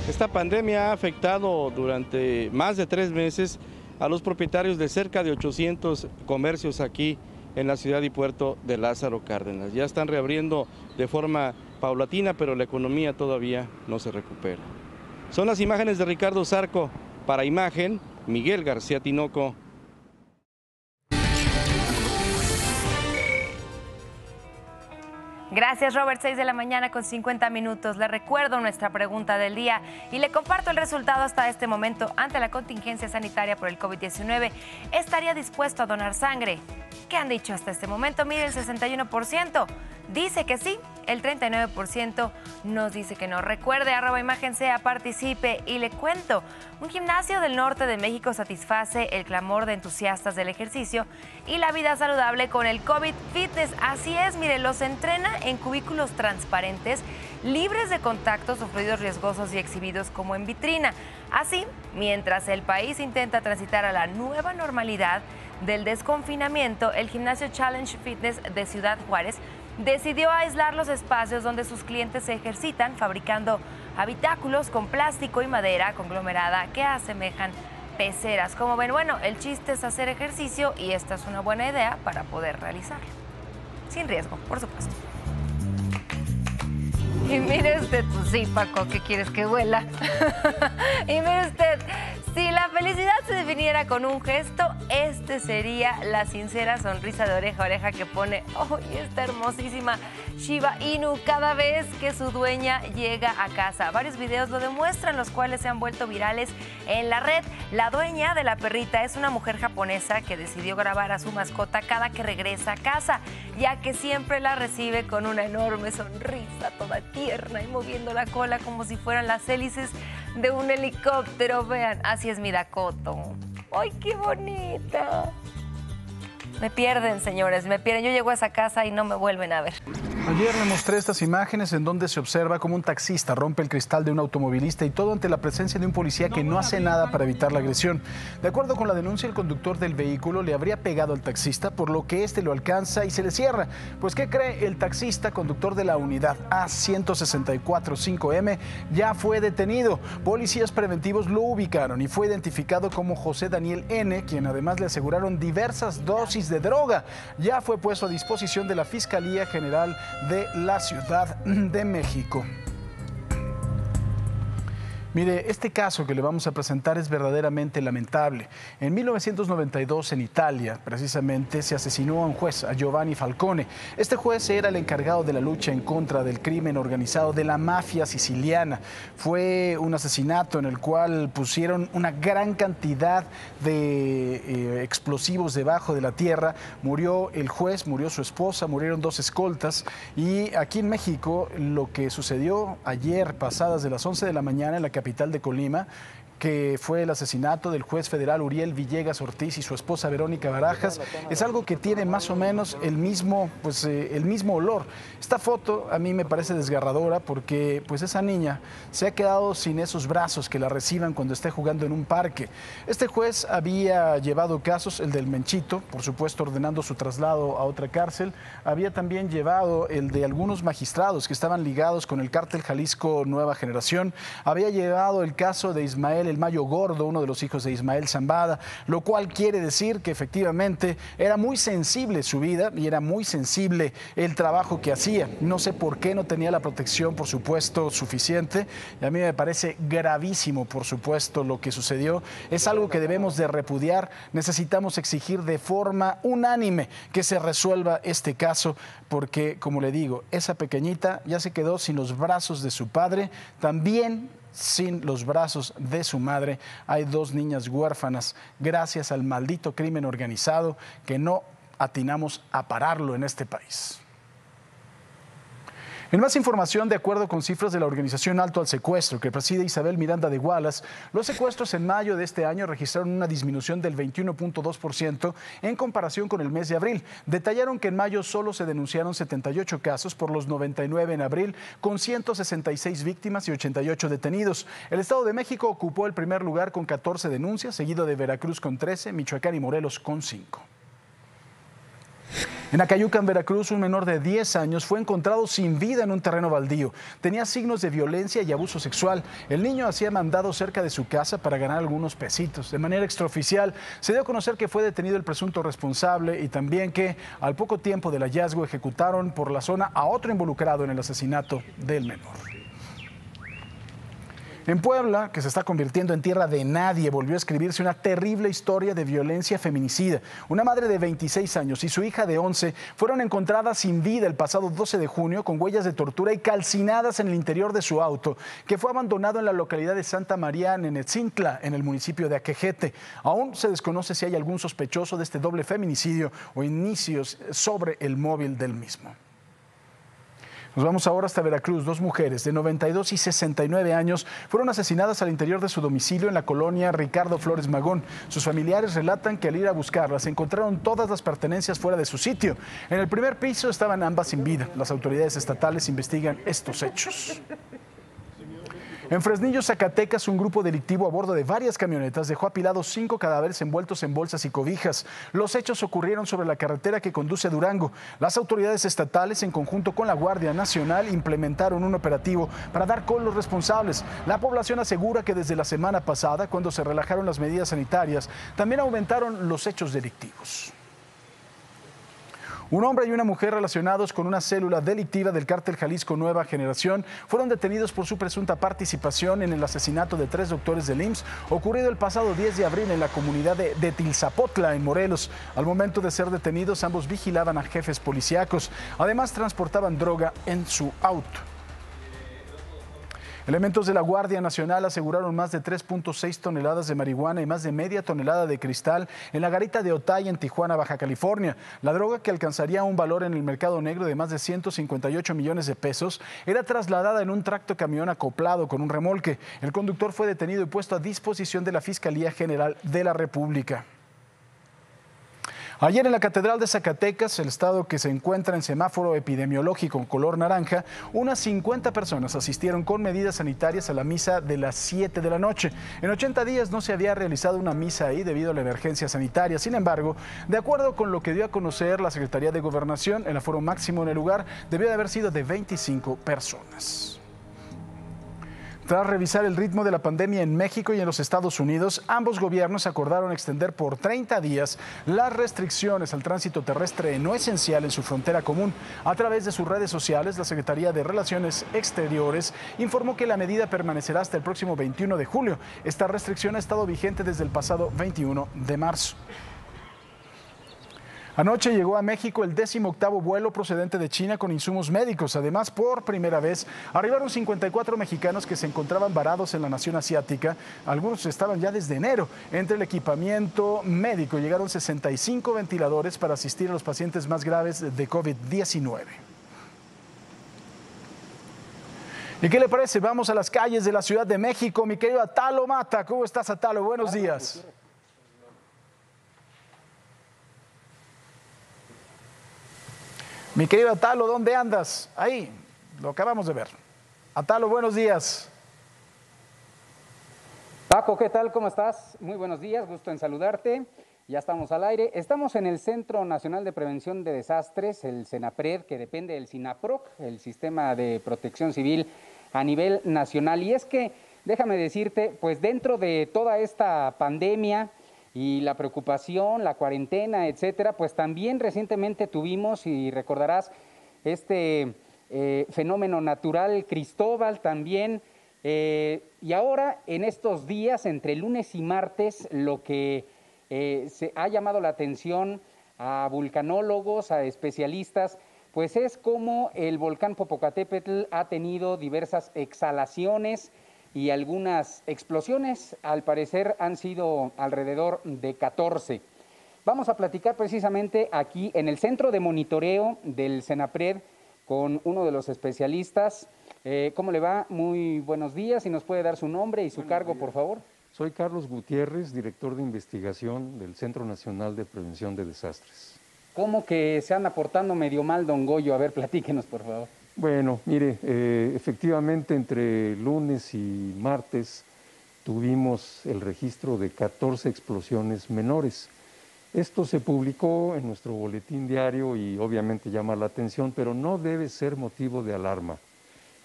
Esta pandemia ha afectado durante más de 3 meses a los propietarios de cerca de 800 comercios aquí en la ciudad y puerto de Lázaro Cárdenas. Ya están reabriendo de forma paulatina, pero la economía todavía no se recupera. Son las imágenes de Ricardo Zarco. Para Imagen, Miguel García Tinoco. Gracias, Robert. 6 de la mañana con 50 minutos. Le recuerdo nuestra pregunta del día y le comparto el resultado hasta este momento. Ante la contingencia sanitaria por el COVID-19, ¿estaría dispuesto a donar sangre? ¿Qué han dicho hasta este momento? Mire, el 61% dice que sí, el 39% nos dice que no. Recuerde, @ImagenSea, participe y le cuento. Un gimnasio del norte de México satisface el clamor de entusiastas del ejercicio y la vida saludable con el COVID Fitness. Así es, mire, los entrena en cubículos transparentes, libres de contactos o fluidos riesgosos y exhibidos como en vitrina. Así, mientras el país intenta transitar a la nueva normalidad del desconfinamiento, el gimnasio Challenge Fitness de Ciudad Juárez decidió aislar los espacios donde sus clientes se ejercitan, fabricando habitáculos con plástico y madera conglomerada que asemejan peceras. Como ven, bueno, el chiste es hacer ejercicio y esta es una buena idea para poder realizarlo. Sin riesgo, por supuesto. Y mire usted, pues sí, Paco, ¿qué quieres que huela? Y mire usted, si la felicidad se definiera con un gesto, este sería la sincera sonrisa de oreja a oreja que pone esta hermosísima Shiba Inu cada vez que su dueña llega a casa. Varios videos lo demuestran, los cuales se han vuelto virales en la red. La dueña de la perrita es una mujer japonesa que decidió grabar a su mascota cada que regresa a casa, ya que siempre la recibe con una enorme sonrisa, toda tierna y moviendo la cola como si fueran las hélices de un helicóptero. Vean, así es mi Dakoto. ¡Ay, qué bonita! Me pierden, señores, me pierden. Yo llego a esa casa y no me vuelven a ver. Ayer le mostré estas imágenes en donde se observa cómo un taxista rompe el cristal de un automovilista y todo ante la presencia de un policía que no hace nada para evitar la agresión. De acuerdo con la denuncia, el conductor del vehículo le habría pegado al taxista, por lo que este lo alcanza y se le cierra. Pues, ¿qué cree? El taxista, conductor de la unidad A164-5M, ya fue detenido. Policías preventivos lo ubicaron y fue identificado como José Daniel N., quien además le aseguraron diversas dosis de droga. Ya fue puesto a disposición de la Fiscalía General de la Ciudad de México. Mire, este caso que le vamos a presentar es verdaderamente lamentable. En 1992, en Italia, precisamente, se asesinó a un juez, a Giovanni Falcone. Este juez era el encargado de la lucha en contra del crimen organizado de la mafia siciliana. Fue un asesinato en el cual pusieron una gran cantidad de explosivos debajo de la tierra. Murió el juez, murió su esposa, murieron 2 escoltas. Y aquí en México, lo que sucedió ayer, pasadas de las 11 de la mañana, en la capital de Colima, que fue el asesinato del juez federal Uriel Villegas Ortiz y su esposa Verónica Barajas, es algo que tiene más o menos el mismo olor. Esta foto a mí me parece desgarradora porque pues esa niña se ha quedado sin esos brazos que la reciban cuando esté jugando en un parque. Este juez había llevado casos, el del Menchito, por supuesto ordenando su traslado a otra cárcel, había también llevado el de algunos magistrados que estaban ligados con el cártel Jalisco Nueva Generación, había llevado el caso de Ismael el Mayo Gordo, uno de los hijos de Ismael Zambada, lo cual quiere decir que efectivamente era muy sensible su vida y era muy sensible el trabajo que hacía. No sé por qué no tenía la protección, por supuesto, suficiente, y a mí me parece gravísimo, por supuesto, lo que sucedió. Es algo que debemos de repudiar. Necesitamos exigir de forma unánime que se resuelva este caso, porque, como le digo, esa pequeñita ya se quedó sin los brazos de su padre, también sin los brazos de su madre. Hay 2 niñas huérfanas gracias al maldito crimen organizado que no atinamos a pararlo en este país. En más información, de acuerdo con cifras de la organización Alto al Secuestro, que preside Isabel Miranda de Wallace, los secuestros en mayo de este año registraron una disminución del 21.2% en comparación con el mes de abril. Detallaron que en mayo solo se denunciaron 78 casos por los 99 en abril, con 166 víctimas y 88 detenidos. El Estado de México ocupó el primer lugar con 14 denuncias, seguido de Veracruz con 13, Michoacán y Morelos con 5. En Acayucan, Veracruz, un menor de 10 años fue encontrado sin vida en un terreno baldío. Tenía signos de violencia y abuso sexual. El niño hacía mandado cerca de su casa para ganar algunos pesitos. De manera extraoficial, se dio a conocer que fue detenido el presunto responsable y también que al poco tiempo del hallazgo ejecutaron por la zona a otro involucrado en el asesinato del menor. En Puebla, que se está convirtiendo en tierra de nadie, volvió a escribirse una terrible historia de violencia feminicida. Una madre de 26 años y su hija de 11 fueron encontradas sin vida el pasado 12 de junio con huellas de tortura y calcinadas en el interior de su auto, que fue abandonado en la localidad de Santa María Nenetzintla, en el municipio de Aquejete. Aún se desconoce si hay algún sospechoso de este doble feminicidio o indicios sobre el móvil del mismo. Nos vamos ahora hasta Veracruz. 2 mujeres de 92 y 69 años fueron asesinadas al interior de su domicilio en la colonia Ricardo Flores Magón. Sus familiares relatan que al ir a buscarlas encontraron todas las pertenencias fuera de su sitio. En el primer piso estaban ambas sin vida. Las autoridades estatales investigan estos hechos. En Fresnillo, Zacatecas, un grupo delictivo a bordo de varias camionetas dejó apilados 5 cadáveres envueltos en bolsas y cobijas. Los hechos ocurrieron sobre la carretera que conduce a Durango. Las autoridades estatales, en conjunto con la Guardia Nacional, implementaron un operativo para dar con los responsables. La población asegura que desde la semana pasada, cuando se relajaron las medidas sanitarias, también aumentaron los hechos delictivos. Un hombre y una mujer relacionados con una célula delictiva del cártel Jalisco Nueva Generación fueron detenidos por su presunta participación en el asesinato de 3 doctores del IMSS ocurrido el pasado 10 de abril en la comunidad de Tilzapotla, en Morelos. Al momento de ser detenidos, ambos vigilaban a jefes policíacos. Además, transportaban droga en su auto. Elementos de la Guardia Nacional aseguraron más de 3.6 toneladas de marihuana y más de media tonelada de cristal en la garita de Otay, en Tijuana, Baja California. La droga, que alcanzaría un valor en el mercado negro de más de 158 millones de pesos, era trasladada en un tracto camión acoplado con un remolque. El conductor fue detenido y puesto a disposición de la Fiscalía General de la República. Ayer en la Catedral de Zacatecas, el estado que se encuentra en semáforo epidemiológico en color naranja, unas 50 personas asistieron con medidas sanitarias a la misa de las 7 de la noche. En 80 días no se había realizado una misa ahí debido a la emergencia sanitaria. Sin embargo, de acuerdo con lo que dio a conocer la Secretaría de Gobernación, el aforo máximo en el lugar debió de haber sido de 25 personas. Tras revisar el ritmo de la pandemia en México y en los Estados Unidos, ambos gobiernos acordaron extender por 30 días las restricciones al tránsito terrestre no esencial en su frontera común. A través de sus redes sociales, la Secretaría de Relaciones Exteriores informó que la medida permanecerá hasta el próximo 21 de julio. Esta restricción ha estado vigente desde el pasado 21 de marzo. Anoche llegó a México el 18º vuelo procedente de China con insumos médicos. Además, por primera vez, arribaron 54 mexicanos que se encontraban varados en la nación asiática. Algunos estaban ya desde enero. Entre el equipamiento médico llegaron 65 ventiladores para asistir a los pacientes más graves de COVID-19. ¿Y qué le parece? Vamos a las calles de la Ciudad de México. Mi querido Atalo Mata, ¿cómo estás, Atalo? Buenos días. Mi querido Atalo, ¿dónde andas? Ahí, lo acabamos de ver. Atalo, buenos días. Paco, ¿qué tal? ¿Cómo estás? Muy buenos días, gusto en saludarte. Ya estamos al aire. Estamos en el Centro Nacional de Prevención de Desastres, el CENAPRED, que depende del SINAPROC, el Sistema de Protección Civil a nivel nacional. Y es que, déjame decirte, pues dentro de toda esta pandemia y la preocupación, la cuarentena, etcétera, pues también recientemente tuvimos, y recordarás, este fenómeno natural Cristóbal también, y ahora en estos días, entre lunes y martes, lo que se ha llamado la atención a vulcanólogos, a especialistas, pues es cómo el volcán Popocatépetl ha tenido diversas exhalaciones y algunas explosiones. Al parecer han sido alrededor de 14. Vamos a platicar precisamente aquí en el centro de monitoreo del CENAPRED con uno de los especialistas. ¿Cómo le va? Muy buenos días. Si nos puede dar su nombre y su cargo, por favor. Soy Carlos Gutiérrez, director de investigación del Centro Nacional de Prevención de Desastres. ¿Cómo que se anda portando medio mal, don Goyo? A ver, platíquenos, por favor. Bueno, mire, efectivamente entre lunes y martes tuvimos el registro de 14 explosiones menores. Esto se publicó en nuestro boletín diario y obviamente llama la atención, pero no debe ser motivo de alarma.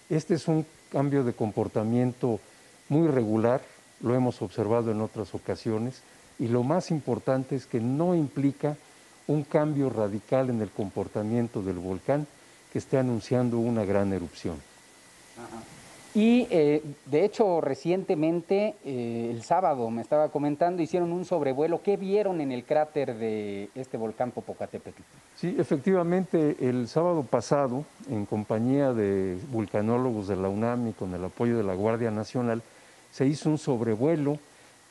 Este es un cambio de comportamiento muy regular, lo hemos observado en otras ocasiones, y lo más importante es que no implica un cambio radical en el comportamiento del volcán, que esté anunciando una gran erupción. Ajá. Y de hecho recientemente, el sábado me estaba comentando, hicieron un sobrevuelo. ¿Qué vieron en el cráter de este volcán Popocatépetl? Sí, efectivamente, el sábado pasado, en compañía de vulcanólogos de la UNAM y con el apoyo de la Guardia Nacional, se hizo un sobrevuelo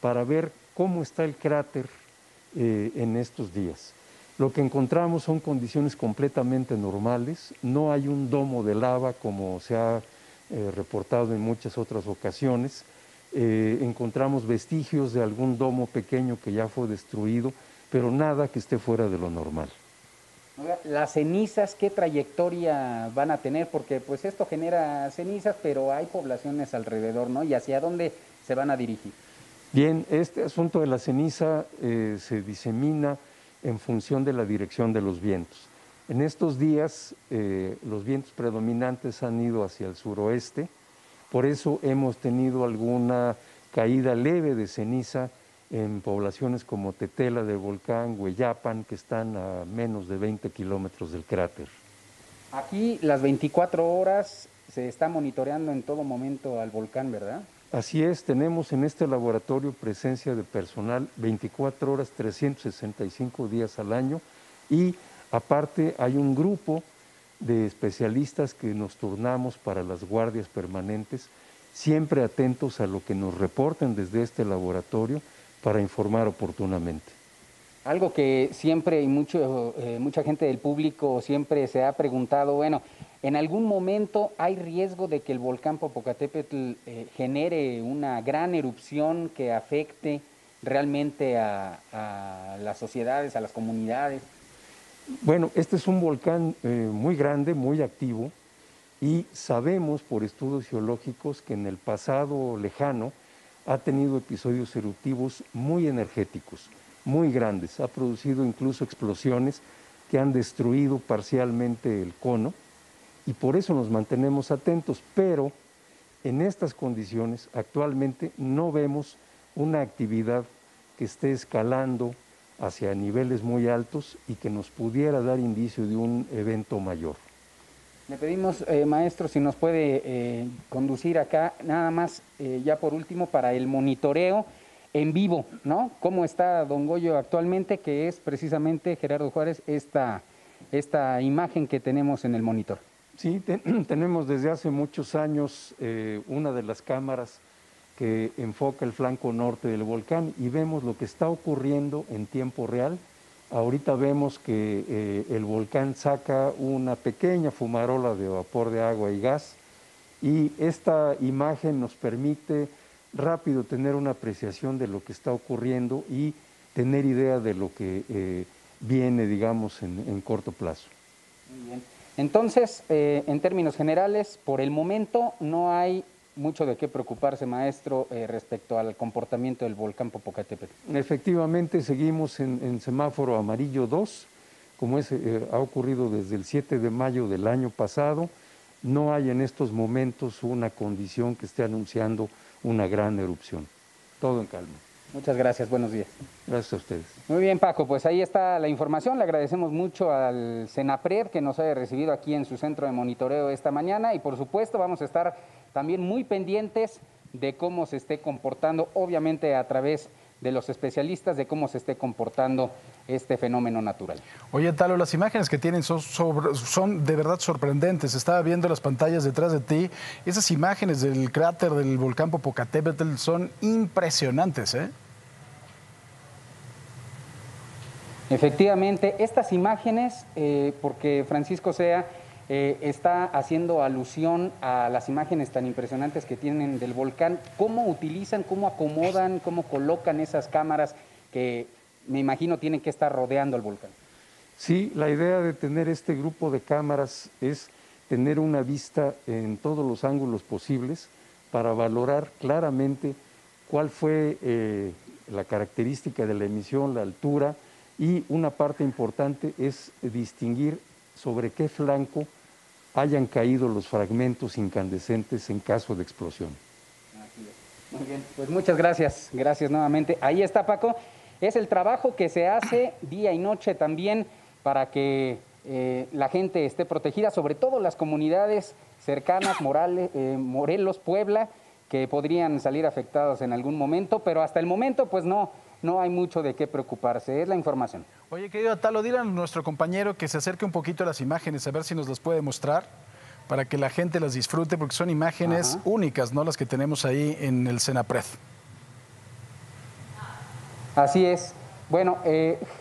para ver cómo está el cráter en estos días. Lo que encontramos son condiciones completamente normales, no hay un domo de lava como se ha reportado en muchas otras ocasiones, encontramos vestigios de algún domo pequeño que ya fue destruido, pero nada que esté fuera de lo normal. Las cenizas, ¿qué trayectoria van a tener? Porque pues esto genera cenizas, pero hay poblaciones alrededor, ¿no? ¿Y hacia dónde se van a dirigir? Bien, este asunto de la ceniza se disemina en función de la dirección de los vientos. En estos días los vientos predominantes han ido hacia el suroeste, por eso hemos tenido alguna caída leve de ceniza en poblaciones como Tetela del volcán, Hueyapan, que están a menos de 20 kilómetros del cráter. Aquí las 24 horas se está monitoreando en todo momento al volcán, ¿verdad? Así es, tenemos en este laboratorio presencia de personal 24 horas, 365 días al año, y aparte hay un grupo de especialistas que nos turnamos para las guardias permanentes, siempre atentos a lo que nos reporten desde este laboratorio para informar oportunamente. Algo que siempre y mucha gente del público siempre se ha preguntado, bueno, ¿en algún momento hay riesgo de que el volcán Popocatépetl genere una gran erupción que afecte realmente a las sociedades, a las comunidades? Bueno, este es un volcán muy grande, muy activo, y sabemos por estudios geológicos que en el pasado lejano ha tenido episodios eruptivos muy energéticos, muy grandes. Ha producido incluso explosiones que han destruido parcialmente el cono, y por eso nos mantenemos atentos, pero en estas condiciones actualmente no vemos una actividad que esté escalando hacia niveles muy altos y que nos pudiera dar indicio de un evento mayor. Le pedimos, maestro, si nos puede conducir acá, nada más, ya por último, para el monitoreo en vivo, ¿no? ¿Cómo está don Goyo actualmente? Que es precisamente, Gerardo Juárez, esta imagen que tenemos en el monitor. Sí, tenemos desde hace muchos años una de las cámaras que enfoca el flanco norte del volcán y vemos lo que está ocurriendo en tiempo real. Ahorita vemos que el volcán saca una pequeña fumarola de vapor de agua y gas, y esta imagen nos permite rápido tener una apreciación de lo que está ocurriendo y tener idea de lo que viene, digamos, en corto plazo. Muy bien. Entonces, en términos generales, por el momento no hay mucho de qué preocuparse, maestro, respecto al comportamiento del volcán Popocatépetl. Efectivamente, seguimos en semáforo amarillo 2, como ha ocurrido desde el 7 de mayo del año pasado. No hay en estos momentos una condición que esté anunciando una gran erupción. Todo en calma. Muchas gracias, buenos días. Gracias a ustedes. Muy bien, Paco, pues ahí está la información. Le agradecemos mucho al CENAPRED que nos haya recibido aquí en su centro de monitoreo esta mañana, y por supuesto vamos a estar también muy pendientes de cómo se esté comportando, obviamente a través de los especialistas, de cómo se esté comportando este fenómeno natural. Oye, Talo, las imágenes que tienen son de verdad sorprendentes. Estaba viendo las pantallas detrás de ti. Esas imágenes del cráter del volcán Popocatépetl son impresionantes, ¿eh? Efectivamente, estas imágenes, porque Francisco Sea está haciendo alusión a las imágenes tan impresionantes que tienen del volcán, ¿cómo utilizan, cómo acomodan, cómo colocan esas cámaras que me imagino tienen que estar rodeando el volcán? Sí, la idea de tener este grupo de cámaras es tener una vista en todos los ángulos posibles para valorar claramente cuál fue la característica de la emisión, la altura, y una parte importante es distinguir sobre qué flanco hayan caído los fragmentos incandescentes en caso de explosión. Muy bien, pues muchas gracias, gracias nuevamente. Ahí está, Paco, es el trabajo que se hace día y noche también para que la gente esté protegida, sobre todo las comunidades cercanas, Morelos, Puebla, que podrían salir afectados en algún momento, pero hasta el momento pues no hay mucho de qué preocuparse, es la información. Oye, querido Talo, dile a nuestro compañero que se acerque un poquito a las imágenes, a ver si nos las puede mostrar, para que la gente las disfrute, porque son imágenes únicas, ¿no? Las que tenemos ahí en el CENAPRED. Así es. Bueno,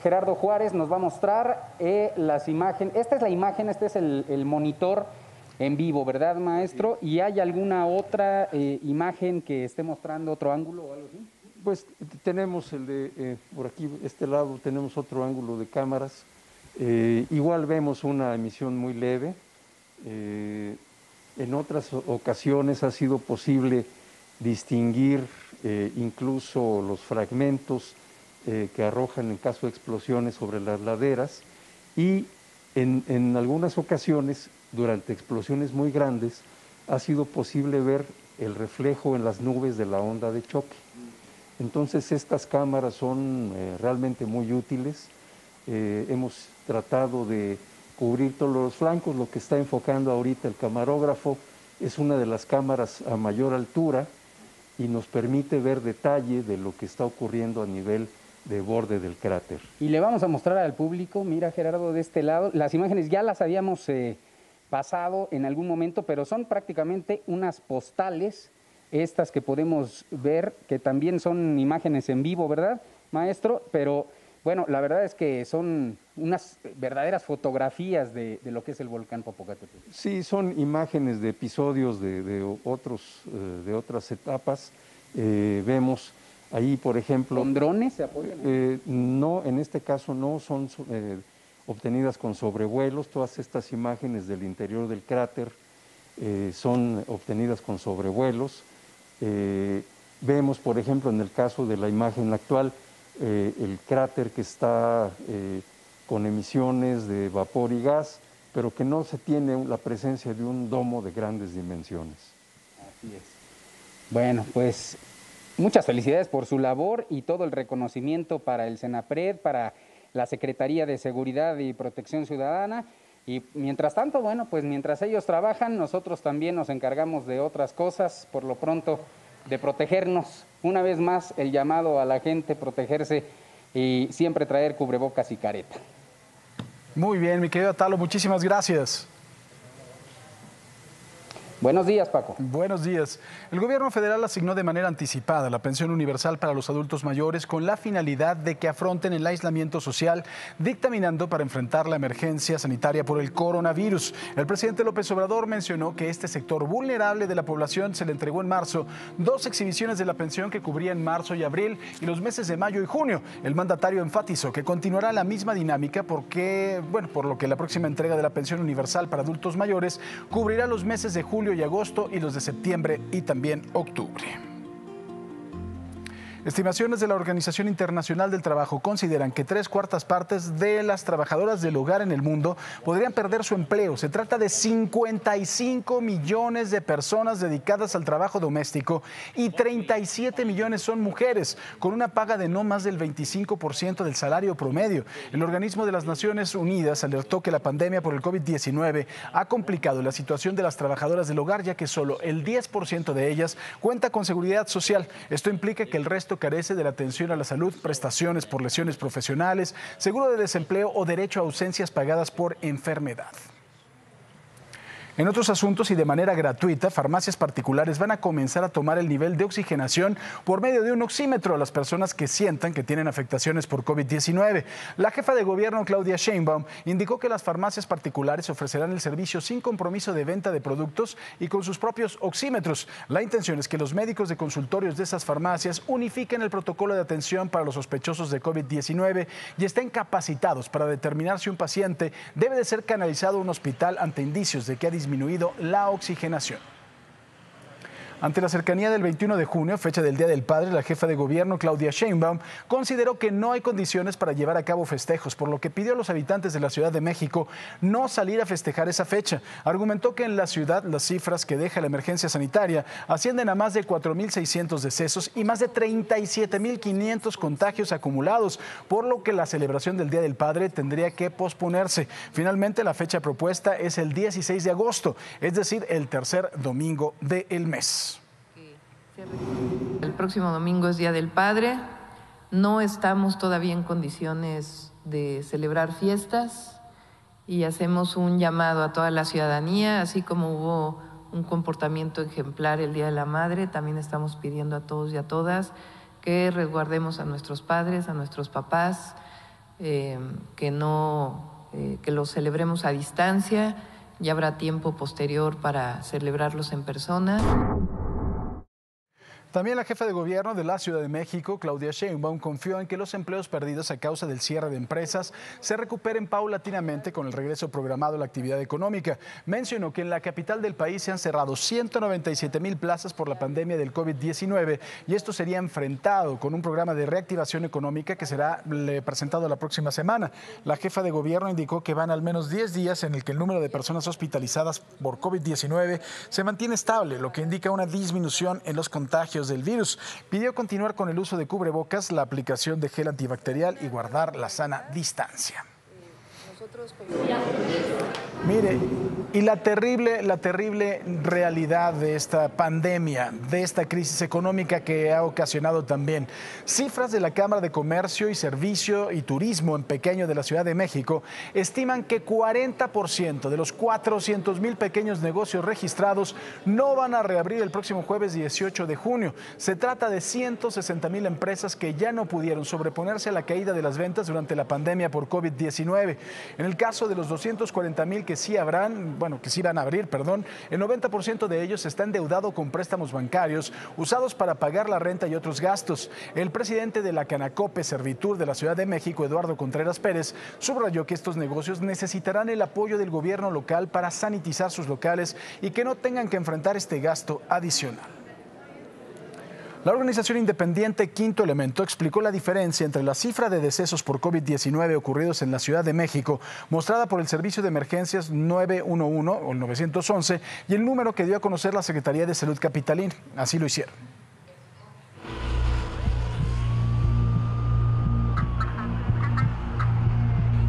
Gerardo Juárez nos va a mostrar las imágenes. Esta es la imagen, este es el monitor en vivo, ¿verdad, maestro? ¿Y hay alguna otra imagen que esté mostrando otro ángulo o algo así? Pues tenemos el de, por aquí, este lado, tenemos otro ángulo de cámaras. Igual vemos una emisión muy leve. En otras ocasiones ha sido posible distinguir incluso los fragmentos que arrojan en caso de explosiones sobre las laderas, y en algunas ocasiones, durante explosiones muy grandes, ha sido posible ver el reflejo en las nubes de la onda de choque. Entonces estas cámaras son realmente muy útiles. Hemos tratado de cubrir todos los flancos. Lo que está enfocando ahorita el camarógrafo es una de las cámaras a mayor altura y nos permite ver detalle de lo que está ocurriendo a nivel de borde del cráter. Y le vamos a mostrar al público, mira Gerardo, de este lado, las imágenes ya las habíamos pasado en algún momento, pero son prácticamente unas postales, estas que podemos ver, que también son imágenes en vivo, ¿verdad, maestro? Pero bueno, la verdad es que son unas verdaderas fotografías de lo que es el volcán Popocatépetl. Sí, son imágenes de episodios de otras etapas. Vemos Ahí, por ejemplo... ¿Con drones se apoyan? No, en este caso no son obtenidas con sobrevuelos. Todas estas imágenes del interior del cráter son obtenidas con sobrevuelos. Vemos, por ejemplo, en el caso de la imagen actual, el cráter que está con emisiones de vapor y gas, pero que no se tiene la presencia de un domo de grandes dimensiones. Así es. Bueno, pues muchas felicidades por su labor y todo el reconocimiento para el Senapred, para la Secretaría de Seguridad y Protección Ciudadana. Y mientras tanto, bueno, pues mientras ellos trabajan, nosotros también nos encargamos de otras cosas, por lo pronto de protegernos. Una vez más, el llamado a la gente, protegerse y siempre traer cubrebocas y careta. Muy bien, mi querido Atalo, muchísimas gracias. Buenos días, Paco. Buenos días. El gobierno federal asignó de manera anticipada la pensión universal para los adultos mayores con la finalidad de que afronten el aislamiento social, dictaminando para enfrentar la emergencia sanitaria por el coronavirus. El presidente López Obrador mencionó que este sector vulnerable de la población se le entregó en marzo 2 exhibiciones de la pensión que cubrían marzo y abril y los meses de mayo y junio. El mandatario enfatizó que continuará la misma dinámica por lo que la próxima entrega de la pensión universal para adultos mayores cubrirá los meses de julio y agosto y los de septiembre y también octubre. Estimaciones de la Organización Internacional del Trabajo consideran que 3/4 partes de las trabajadoras del hogar en el mundo podrían perder su empleo. Se trata de 55 millones de personas dedicadas al trabajo doméstico y 37 millones son mujeres, con una paga de no más del 25% del salario promedio. El organismo de las Naciones Unidas alertó que la pandemia por el COVID-19 ha complicado la situación de las trabajadoras del hogar, ya que solo el 10% de ellas cuenta con seguridad social. Esto implica que el resto carece de la atención a la salud, prestaciones por lesiones profesionales, seguro de desempleo o derecho a ausencias pagadas por enfermedad. En otros asuntos y de manera gratuita, farmacias particulares van a comenzar a tomar el nivel de oxigenación por medio de un oxímetro a las personas que sientan que tienen afectaciones por COVID-19. La jefa de gobierno, Claudia Sheinbaum, indicó que las farmacias particulares ofrecerán el servicio sin compromiso de venta de productos y con sus propios oxímetros. La intención es que los médicos de consultorios de esas farmacias unifiquen el protocolo de atención para los sospechosos de COVID-19 y estén capacitados para determinar si un paciente debe de ser canalizado a un hospital ante indicios de que ha disminuido la oxigenación. Ante la cercanía del 21 de junio, fecha del Día del Padre, la jefa de gobierno, Claudia Sheinbaum, consideró que no hay condiciones para llevar a cabo festejos, por lo que pidió a los habitantes de la Ciudad de México no salir a festejar esa fecha. Argumentó que en la ciudad las cifras que deja la emergencia sanitaria ascienden a más de 4.600 decesos y más de 37.500 contagios acumulados, por lo que la celebración del Día del Padre tendría que posponerse. Finalmente, la fecha propuesta es el 16 de agosto, es decir, el tercer domingo del mes. El próximo domingo es Día del Padre. No estamos todavía en condiciones de celebrar fiestas y hacemos un llamado a toda la ciudadanía, así como hubo un comportamiento ejemplar el Día de la Madre, también estamos pidiendo a todos y a todas que resguardemos a nuestros padres, a nuestros papás, que los celebremos a distancia. Ya habrá tiempo posterior para celebrarlos en persona. También la jefa de gobierno de la Ciudad de México, Claudia Sheinbaum, confió en que los empleos perdidos a causa del cierre de empresas se recuperen paulatinamente con el regreso programado a la actividad económica. Mencionó que en la capital del país se han cerrado 197,000 plazas por la pandemia del COVID-19 y esto sería enfrentado con un programa de reactivación económica que será presentado la próxima semana. La jefa de gobierno indicó que van al menos 10 días en el que el número de personas hospitalizadas por COVID-19 se mantiene estable, lo que indica una disminución en los contagios del virus. Pidió continuar con el uso de cubrebocas, la aplicación de gel antibacterial y guardar la sana distancia. Mire, y la terrible realidad de esta pandemia, de esta crisis económica que ha ocasionado también. Cifras de la Cámara de Comercio y Servicio y Turismo en Pequeño de la Ciudad de México estiman que 40% de los 400,000 pequeños negocios registrados no van a reabrir el próximo jueves 18 de junio. Se trata de 160,000 empresas que ya no pudieron sobreponerse a la caída de las ventas durante la pandemia por COVID-19. En el caso de los 240,000 que sí van a abrir, el 90% de ellos está endeudado con préstamos bancarios usados para pagar la renta y otros gastos. El presidente de la Canacope Servitur de la Ciudad de México, Eduardo Contreras Pérez, subrayó que estos negocios necesitarán el apoyo del gobierno local para sanitizar sus locales y que no tengan que enfrentar este gasto adicional. La organización independiente Quinto Elemento explicó la diferencia entre la cifra de decesos por COVID-19 ocurridos en la Ciudad de México, mostrada por el Servicio de Emergencias 911 o 911, y el número que dio a conocer la Secretaría de Salud Capitalina. Así lo hicieron.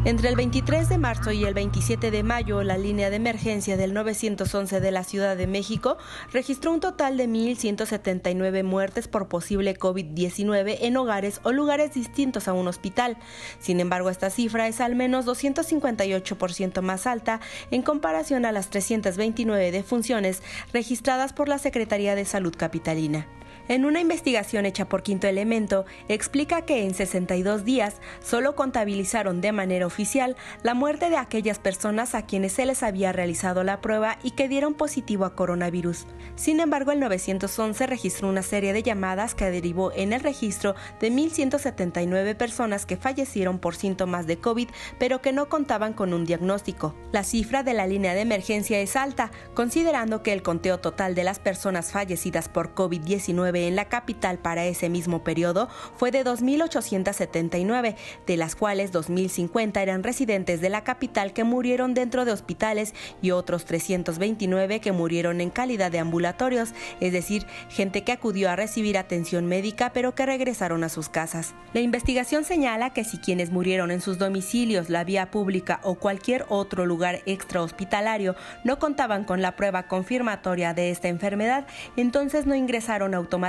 Entre el 23 de marzo y el 27 de mayo, la línea de emergencia del 911 de la Ciudad de México registró un total de 1,179 muertes por posible COVID-19 en hogares o lugares distintos a un hospital. Sin embargo, esta cifra es al menos 258% más alta en comparación a las 329 defunciones registradas por la Secretaría de Salud Capitalina. En una investigación hecha por Quinto Elemento, explica que en 62 días solo contabilizaron de manera oficial la muerte de aquellas personas a quienes se les había realizado la prueba y que dieron positivo a coronavirus. Sin embargo, el 911 registró una serie de llamadas que derivó en el registro de 1,179 personas que fallecieron por síntomas de COVID, pero que no contaban con un diagnóstico. La cifra de la línea de emergencia es alta, considerando que el conteo total de las personas fallecidas por COVID-19 en la capital para ese mismo periodo fue de 2,879, de las cuales 2,050 eran residentes de la capital que murieron dentro de hospitales y otros 329 que murieron en calidad de ambulatorios, es decir, gente que acudió a recibir atención médica pero que regresaron a sus casas. La investigación señala que si quienes murieron en sus domicilios, la vía pública o cualquier otro lugar extrahospitalario no contaban con la prueba confirmatoria de esta enfermedad, entonces no ingresaron automáticamente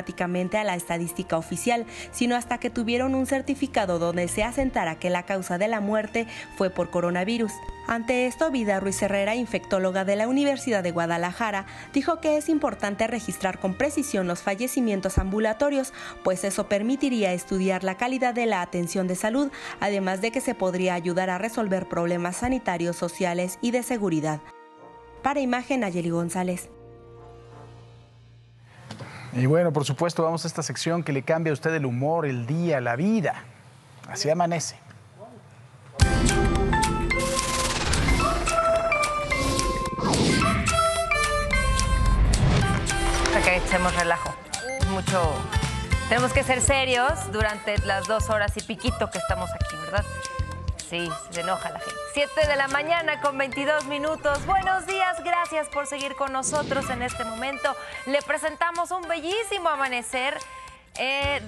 a la estadística oficial, sino hasta que tuvieron un certificado donde se asentara que la causa de la muerte fue por coronavirus. Ante esto, Vida Ruiz Herrera, infectóloga de la Universidad de Guadalajara, dijo que es importante registrar con precisión los fallecimientos ambulatorios, pues eso permitiría estudiar la calidad de la atención de salud, además de que se podría ayudar a resolver problemas sanitarios, sociales y de seguridad. Para Imagen, Nayeli González. Y bueno, por supuesto, vamos a esta sección que le cambia a usted el humor, el día, la vida. Así amanece. Para que echemos relajo. Tenemos que ser serios durante las 2 horas y piquito que estamos aquí, ¿verdad? Sí, se enoja la gente. 7 de la mañana con 22 minutos. Buenos días, gracias por seguir con nosotros en este momento. Le presentamos un bellísimo amanecer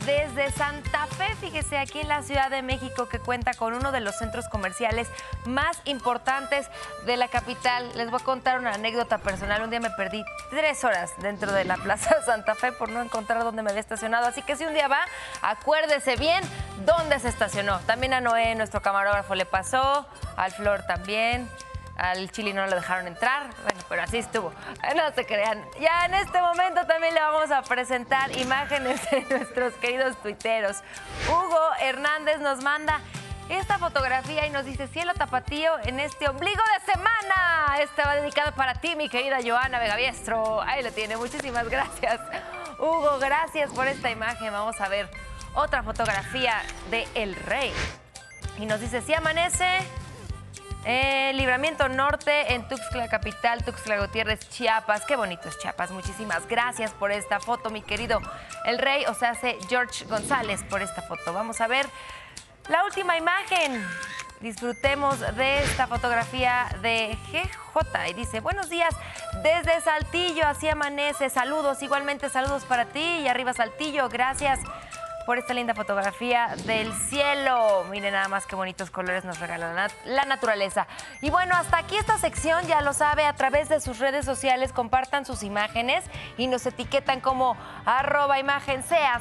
desde Santa Fe, fíjese, aquí en la Ciudad de México, que cuenta con uno de los centros comerciales más importantes de la capital. Les voy a contar una anécdota personal. Un día me perdí 3 horas dentro de la Plaza Santa Fe por no encontrar dónde me había estacionado. Así que si un día va, acuérdese bien dónde se estacionó. También a Noé, nuestro camarógrafo, le pasó, al Flor también. Al Chili no lo dejaron entrar, bueno, pero así estuvo. No se crean. Ya en este momento también le vamos a presentar imágenes de nuestros queridos tuiteros. Hugo Hernández nos manda esta fotografía y nos dice: cielo tapatío en este ombligo de semana. Esta va dedicada para ti, mi querida Joana Vegaviestro. Ahí lo tiene, muchísimas gracias. Hugo, gracias por esta imagen. Vamos a ver otra fotografía de El Rey. Y nos dice: sí amanece. Libramiento Norte en Tuxtla Capital, Tuxtla Gutiérrez, Chiapas. Qué bonito es Chiapas. Muchísimas gracias por esta foto, mi querido El Rey, o sea, George González, por esta foto. Vamos a ver la última imagen. Disfrutemos de esta fotografía de GJ y dice: buenos días desde Saltillo, así amanece. Saludos, igualmente saludos para ti y arriba Saltillo. Gracias por esta linda fotografía del cielo. Miren nada más qué bonitos colores nos regala la naturaleza. Y bueno, hasta aquí esta sección, ya lo sabe, a través de sus redes sociales compartan sus imágenes y nos etiquetan como @imagen sea.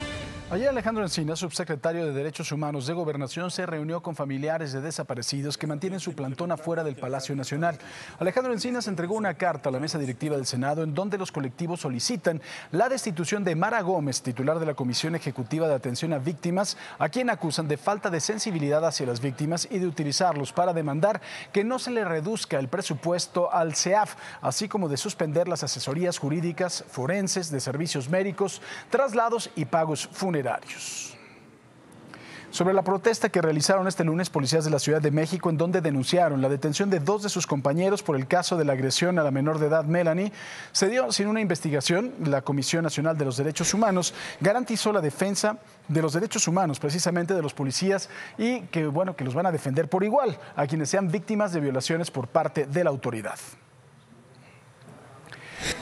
Ayer Alejandro Encinas, subsecretario de Derechos Humanos de Gobernación, se reunió con familiares de desaparecidos que mantienen su plantón afuera del Palacio Nacional. Alejandro Encinas entregó una carta a la mesa directiva del Senado en donde los colectivos solicitan la destitución de Mara Gómez, titular de la Comisión Ejecutiva de Atención a Víctimas, a quien acusan de falta de sensibilidad hacia las víctimas y de utilizarlos para demandar que no se le reduzca el presupuesto al CEAF, así como de suspender las asesorías jurídicas, forenses, de servicios médicos, traslados y pagos funerarios. Sobre la protesta que realizaron este lunes policías de la Ciudad de México, en donde denunciaron la detención de 2 de sus compañeros por el caso de la agresión a la menor de edad Melanie, se dio sin una investigación. La Comisión Nacional de los Derechos Humanos garantizó la defensa de los derechos humanos, precisamente de los policías, y que los van a defender por igual a quienes sean víctimas de violaciones por parte de la autoridad.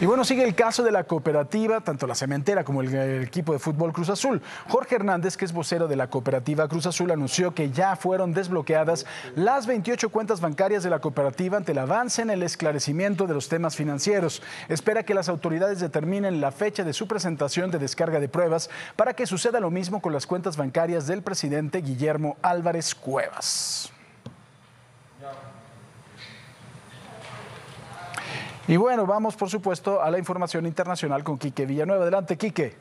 Y sigue el caso de la cooperativa, tanto la cementera como el equipo de fútbol Cruz Azul. Jorge Hernández, que es vocero de la cooperativa Cruz Azul, anunció que ya fueron desbloqueadas las 28 cuentas bancarias de la cooperativa ante el avance en el esclarecimiento de los temas financieros. Espera que las autoridades determinen la fecha de su presentación de descarga de pruebas para que suceda lo mismo con las cuentas bancarias del presidente Guillermo Álvarez Cuevas. Y vamos por supuesto a la información internacional con Quique Villanueva. Adelante, Quique.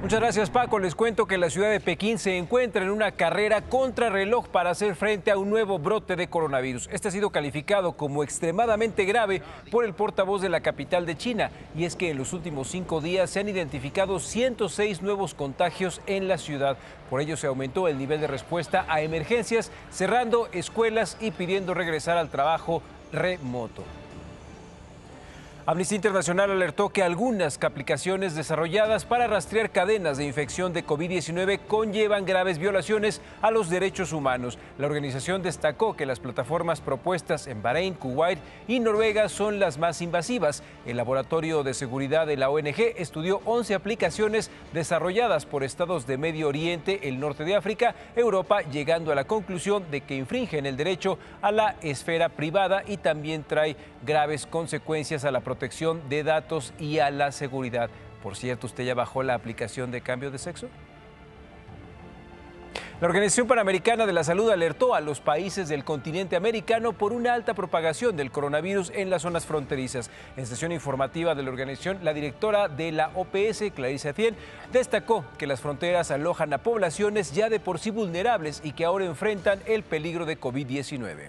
Muchas gracias, Paco. Les cuento que la ciudad de Pekín se encuentra en una carrera contrarreloj para hacer frente a un nuevo brote de coronavirus. Este ha sido calificado como extremadamente grave por el portavoz de la capital de China. Y es que en los últimos 5 días se han identificado 106 nuevos contagios en la ciudad. Por ello se aumentó el nivel de respuesta a emergencias, cerrando escuelas y pidiendo regresar al trabajo remoto. Amnistía Internacional alertó que algunas aplicaciones desarrolladas para rastrear cadenas de infección de COVID-19 conllevan graves violaciones a los derechos humanos. La organización destacó que las plataformas propuestas en Bahrein, Kuwait y Noruega son las más invasivas. El Laboratorio de Seguridad de la ONG estudió 11 aplicaciones desarrolladas por estados de Medio Oriente, el norte de África, Europa, llegando a la conclusión de que infringen el derecho a la esfera privada y también trae graves consecuencias a la protección de datos y a la seguridad. Por cierto, ¿usted ya bajó la aplicación de cambio de sexo? La Organización Panamericana de la Salud alertó a los países del continente americano por una alta propagación del coronavirus en las zonas fronterizas. En sesión informativa de la organización, la directora de la OPS, Clarissa Tien, destacó que las fronteras alojan a poblaciones ya de por sí vulnerables y que ahora enfrentan el peligro de COVID-19.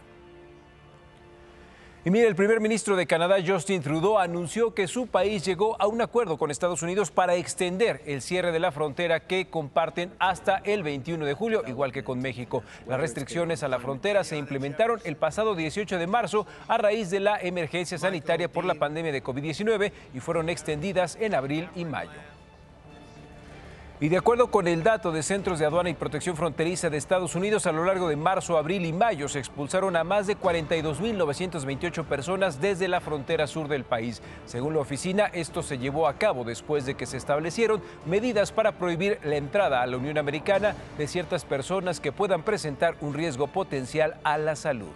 Y mire, el primer ministro de Canadá, Justin Trudeau, anunció que su país llegó a un acuerdo con Estados Unidos para extender el cierre de la frontera que comparten hasta el 21 de julio, igual que con México. Las restricciones a la frontera se implementaron el pasado 18 de marzo a raíz de la emergencia sanitaria por la pandemia de COVID-19 y fueron extendidas en abril y mayo. Y de acuerdo con el dato de Centros de Aduana y Protección Fronteriza de Estados Unidos, a lo largo de marzo, abril y mayo se expulsaron a más de 42.928 personas desde la frontera sur del país. Según la oficina, esto se llevó a cabo después de que se establecieron medidas para prohibir la entrada a la Unión Americana de ciertas personas que puedan presentar un riesgo potencial a la salud.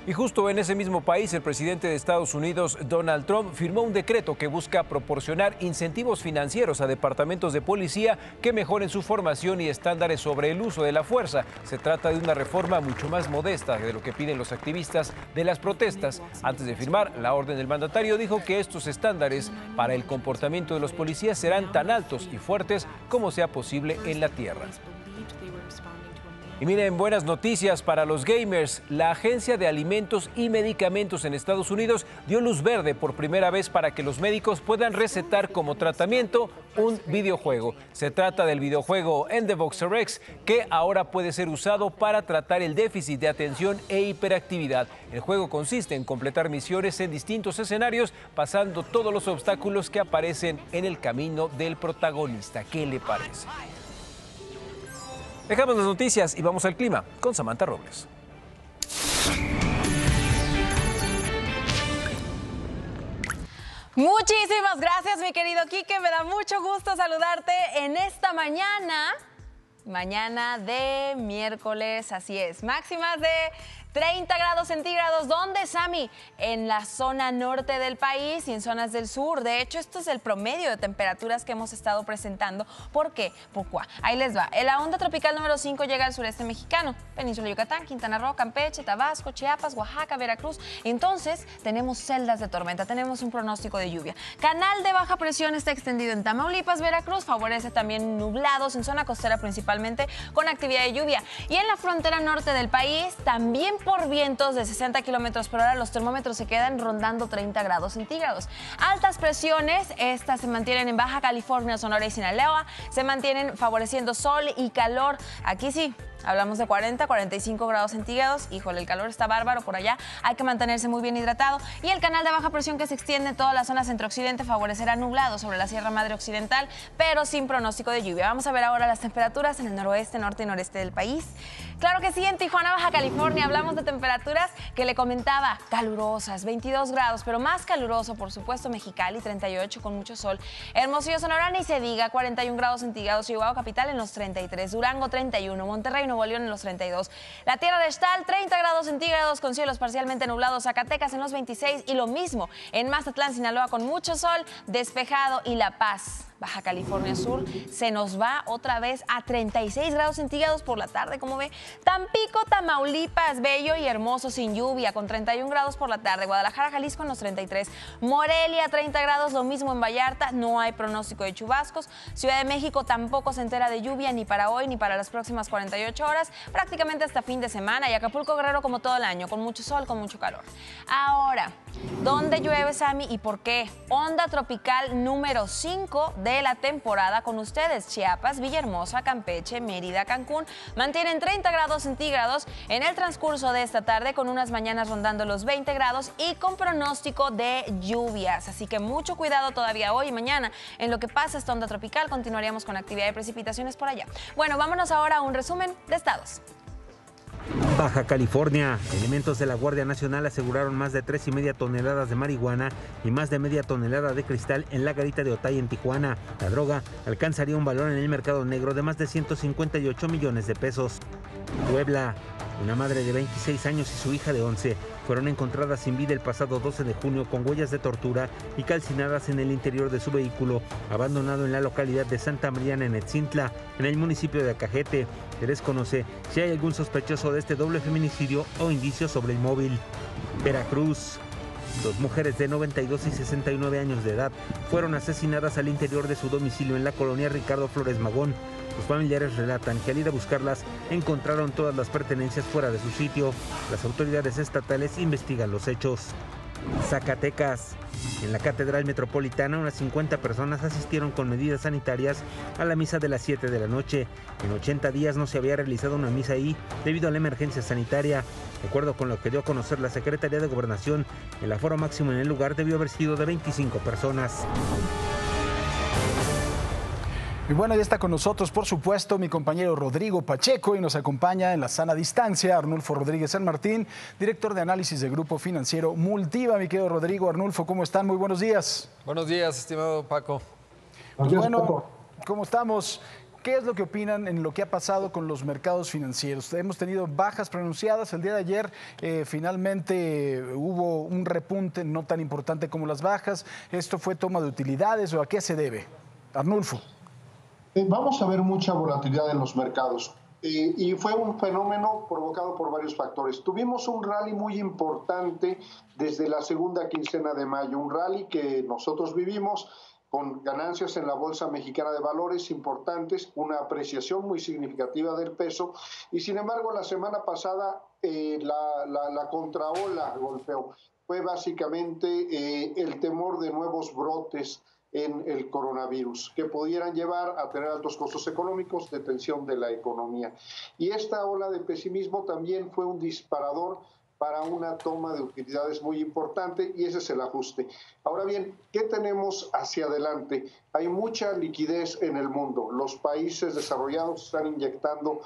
Y justo en ese mismo país, el presidente de Estados Unidos, Donald Trump, firmó un decreto que busca proporcionar incentivos financieros a departamentos de policía que mejoren su formación y estándares sobre el uso de la fuerza. Se trata de una reforma mucho más modesta de lo que piden los activistas de las protestas. Antes de firmar la orden, del mandatario dijo que estos estándares para el comportamiento de los policías serán tan altos y fuertes como sea posible en la tierra. Y miren, buenas noticias para los gamers. La Agencia de Alimentos y Medicamentos en Estados Unidos dio luz verde por primera vez para que los médicos puedan recetar como tratamiento un videojuego. Se trata del videojuego Endeavoxer X, que ahora puede ser usado para tratar el déficit de atención e hiperactividad. El juego consiste en completar misiones en distintos escenarios, pasando todos los obstáculos que aparecen en el camino del protagonista. ¿Qué le parece? Dejamos las noticias y vamos al clima con Samantha Robles. Muchísimas gracias, mi querido Quique. Me da mucho gusto saludarte en esta mañana de miércoles, así es. Máximas de 30 grados centígrados. ¿Dónde, Sammy? En la zona norte del país y en zonas del sur. De hecho, esto es el promedio de temperaturas que hemos estado presentando. ¿Por qué? Ahí les va. La onda tropical número 5 llega al sureste mexicano. Península de Yucatán, Quintana Roo, Campeche, Tabasco, Chiapas, Oaxaca, Veracruz. Entonces, tenemos celdas de tormenta, tenemos un pronóstico de lluvia. Canal de baja presión está extendido en Tamaulipas, Veracruz. Favorece también nublados en zona costera principalmente con actividad de lluvia. Y en la frontera norte del país, también por vientos de 60 kilómetros por hora, los termómetros se quedan rondando 30 grados centígrados. Altas presiones, estas se mantienen en Baja California, Sonora y Sinaloa, se mantienen favoreciendo sol y calor. Aquí sí, hablamos de 40, 45 grados centígrados. Híjole, el calor está bárbaro por allá. Hay que mantenerse muy bien hidratado. Y el canal de baja presión que se extiende en toda la zona centro-occidente favorecerá nublado sobre la Sierra Madre Occidental, pero sin pronóstico de lluvia. Vamos a ver ahora las temperaturas en el noroeste, norte y noreste del país. Claro que sí, en Tijuana, Baja California, hablamos de temperaturas que le comentaba, calurosas, 22 grados, pero más caluroso, por supuesto, Mexicali, 38 con mucho sol. Hermosillo, Sonora, ni se diga, 41 grados centígrados. Chihuahua capital en los 33, Durango 31, Monterrey, Nuevo León en los 32. La Tierra de Xtal, 30 grados centígrados con cielos parcialmente nublados. Zacatecas en los 26 y lo mismo en Mazatlán, Sinaloa con mucho sol, despejado. Y La Paz, Baja California Sur, se nos va otra vez a 36 grados centígrados por la tarde, como ve. Tampico, Tamaulipas, bello y hermoso sin lluvia, con 31 grados por la tarde. Guadalajara, Jalisco en los 33. Morelia, 30 grados, lo mismo en Vallarta, no hay pronóstico de chubascos. Ciudad de México tampoco se entera de lluvia ni para hoy ni para las próximas 48 horas, prácticamente hasta fin de semana. Y Acapulco, Guerrero, como todo el año, con mucho sol, con mucho calor. Ahora, ¿dónde llueve, Sammy, y por qué? Onda tropical número 5 de la temporada con ustedes. Chiapas, Villahermosa, Campeche, Mérida, Cancún mantienen 30 grados centígrados en el transcurso de esta tarde, con unas mañanas rondando los 20 grados y con pronóstico de lluvias. Así que mucho cuidado todavía hoy y mañana. En lo que pasa esta onda tropical, continuaríamos con actividad de precipitaciones por allá. Bueno, vámonos ahora a un resumen de estados. Baja California. Elementos de la Guardia Nacional aseguraron más de 3,5 toneladas de marihuana y más de media tonelada de cristal en la garita de Otay en Tijuana. La droga alcanzaría un valor en el mercado negro de más de 158 millones de pesos. Puebla. Una madre de 26 años y su hija de 11 fueron encontradas sin vida el pasado 12 de junio con huellas de tortura y calcinadas en el interior de su vehículo, abandonado en la localidad de Santa Mariana en Etzintla, en el municipio de Acajete. Se desconoce si hay algún sospechoso de este doble feminicidio o indicios sobre el móvil. Veracruz. 2 mujeres de 92 y 69 años de edad fueron asesinadas al interior de su domicilio en la colonia Ricardo Flores Magón. Sus familiares relatan que al ir a buscarlas encontraron todas las pertenencias fuera de su sitio. Las autoridades estatales investigan los hechos. Zacatecas. En la Catedral Metropolitana, unas 50 personas asistieron con medidas sanitarias a la misa de las 7 de la noche. En 80 días no se había realizado una misa ahí debido a la emergencia sanitaria. De acuerdo con lo que dio a conocer la Secretaría de Gobernación, el aforo máximo en el lugar debió haber sido de 25 personas. Y bueno, ya está con nosotros, por supuesto, mi compañero Rodrigo Pacheco y nos acompaña en la sana distancia Arnulfo Rodríguez San Martín, director de análisis de Grupo Financiero Multiva. Mi querido Rodrigo, Arnulfo, ¿cómo están? Muy buenos días. Buenos días, estimado Paco. Bueno, ¿cómo estamos? ¿Qué es lo que opinan en lo que ha pasado con los mercados financieros? Hemos tenido bajas pronunciadas. El día de ayer finalmente hubo un repunte no tan importante como las bajas. ¿Esto fue toma de utilidades o a qué se debe? Arnulfo. Vamos a ver mucha volatilidad en los mercados y fue un fenómeno provocado por varios factores. Tuvimos un rally muy importante desde la segunda quincena de mayo, un rally que nosotros vivimos con ganancias en la Bolsa Mexicana de Valores importantes, una apreciación muy significativa del peso y sin embargo la semana pasada la contraola golpeó. Fue básicamente el temor de nuevos brotes en el coronavirus, que pudieran llevar a tener altos costos económicos, detención de la economía. Y esta ola de pesimismo también fue un disparador para una toma de utilidades muy importante y ese es el ajuste. Ahora bien, ¿qué tenemos hacia adelante? Hay mucha liquidez en el mundo. Los países desarrollados están inyectando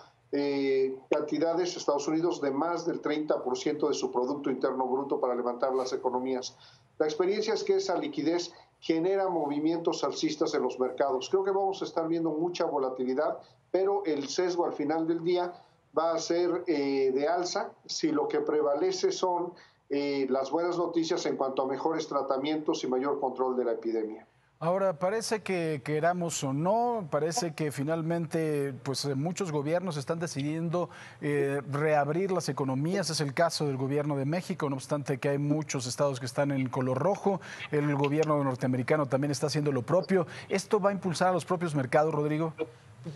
cantidades, Estados Unidos, de más del 30% de su Producto Interno Bruto para levantar las economías. La experiencia es que esa liquidez genera movimientos alcistas en los mercados. Creo que vamos a estar viendo mucha volatilidad, pero el sesgo al final del día va a ser de alza si lo que prevalece son las buenas noticias en cuanto a mejores tratamientos y mayor control de la epidemia. Ahora, parece que queramos o no, parece que finalmente pues muchos gobiernos están decidiendo reabrir las economías. Es el caso del gobierno de México, no obstante que hay muchos estados que están en color rojo. El gobierno norteamericano también está haciendo lo propio. ¿Esto va a impulsar a los propios mercados, Rodrigo?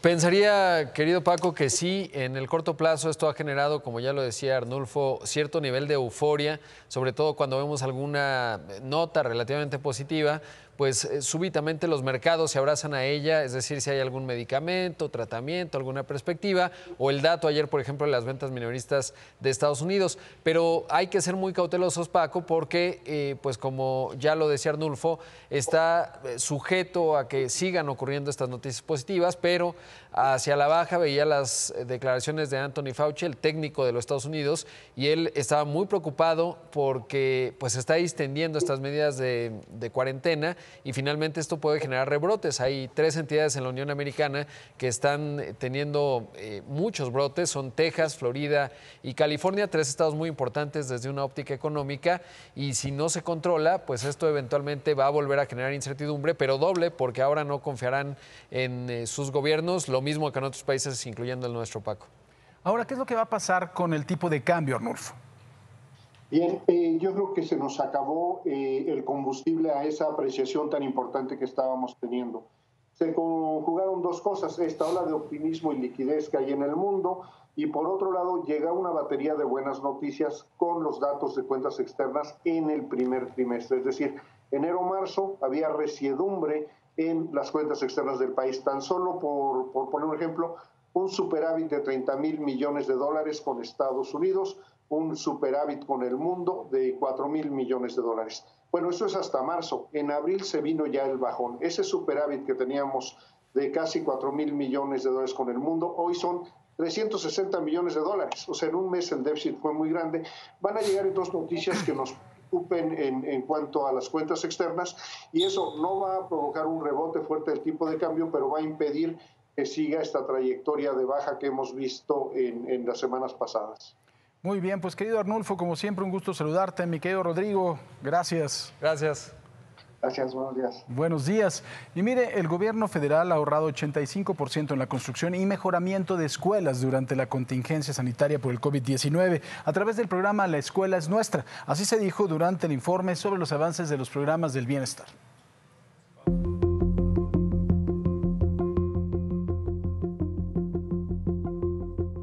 Pensaría, querido Paco, que sí, en el corto plazo esto ha generado, como ya lo decía Arnulfo, cierto nivel de euforia, sobre todo cuando vemos alguna nota relativamente positiva, pues súbitamente los mercados se abrazan a ella, es decir, si hay algún medicamento, tratamiento, alguna perspectiva, o el dato ayer, por ejemplo, de las ventas minoristas de Estados Unidos. Pero hay que ser muy cautelosos, Paco, porque, pues como ya lo decía Arnulfo, está sujeto a que sigan ocurriendo estas noticias positivas, pero hacia la baja veía las declaraciones de Anthony Fauci, el técnico de los Estados Unidos, y él estaba muy preocupado porque pues está extendiendo estas medidas de cuarentena y finalmente esto puede generar rebrotes. Hay 3 entidades en la Unión Americana que están teniendo muchos brotes, son Texas, Florida y California, 3 estados muy importantes desde una óptica económica, y si no se controla, pues esto eventualmente va a volver a generar incertidumbre, pero doble, porque ahora no confiarán en sus gobiernos, lo mismo que en otros países, incluyendo el nuestro, Paco. Ahora, ¿qué es lo que va a pasar con el tipo de cambio, Arnulfo? Bien, yo creo que se nos acabó el combustible a esa apreciación tan importante que estábamos teniendo. Se conjugaron 2 cosas, esta ola de optimismo y liquidez que hay en el mundo, y por otro lado llega una batería de buenas noticias con los datos de cuentas externas en el primer trimestre. Es decir, enero-marzo había resiedumbre en las cuentas externas del país. Tan solo, por poner un ejemplo, un superávit de $30,000 millones con Estados Unidos, un superávit con el mundo de $4,000 millones. Bueno, eso es hasta marzo. En abril se vino ya el bajón. Ese superávit que teníamos de casi $4,000 millones con el mundo, hoy son $360 millones. O sea, en un mes el déficit fue muy grande. Van a llegar entonces noticias que nos preocupen en cuanto a las cuentas externas, y eso no va a provocar un rebote fuerte del tipo de cambio, pero va a impedir que siga esta trayectoria de baja que hemos visto en las semanas pasadas. Muy bien, pues querido Arnulfo, como siempre un gusto saludarte. Mi querido Rodrigo, gracias. Gracias. Gracias, buenos días. Buenos días. Y mire, el gobierno federal ha ahorrado 85% en la construcción y mejoramiento de escuelas durante la contingencia sanitaria por el COVID-19 a través del programa La Escuela es Nuestra. Así se dijo durante el informe sobre los avances de los programas del bienestar.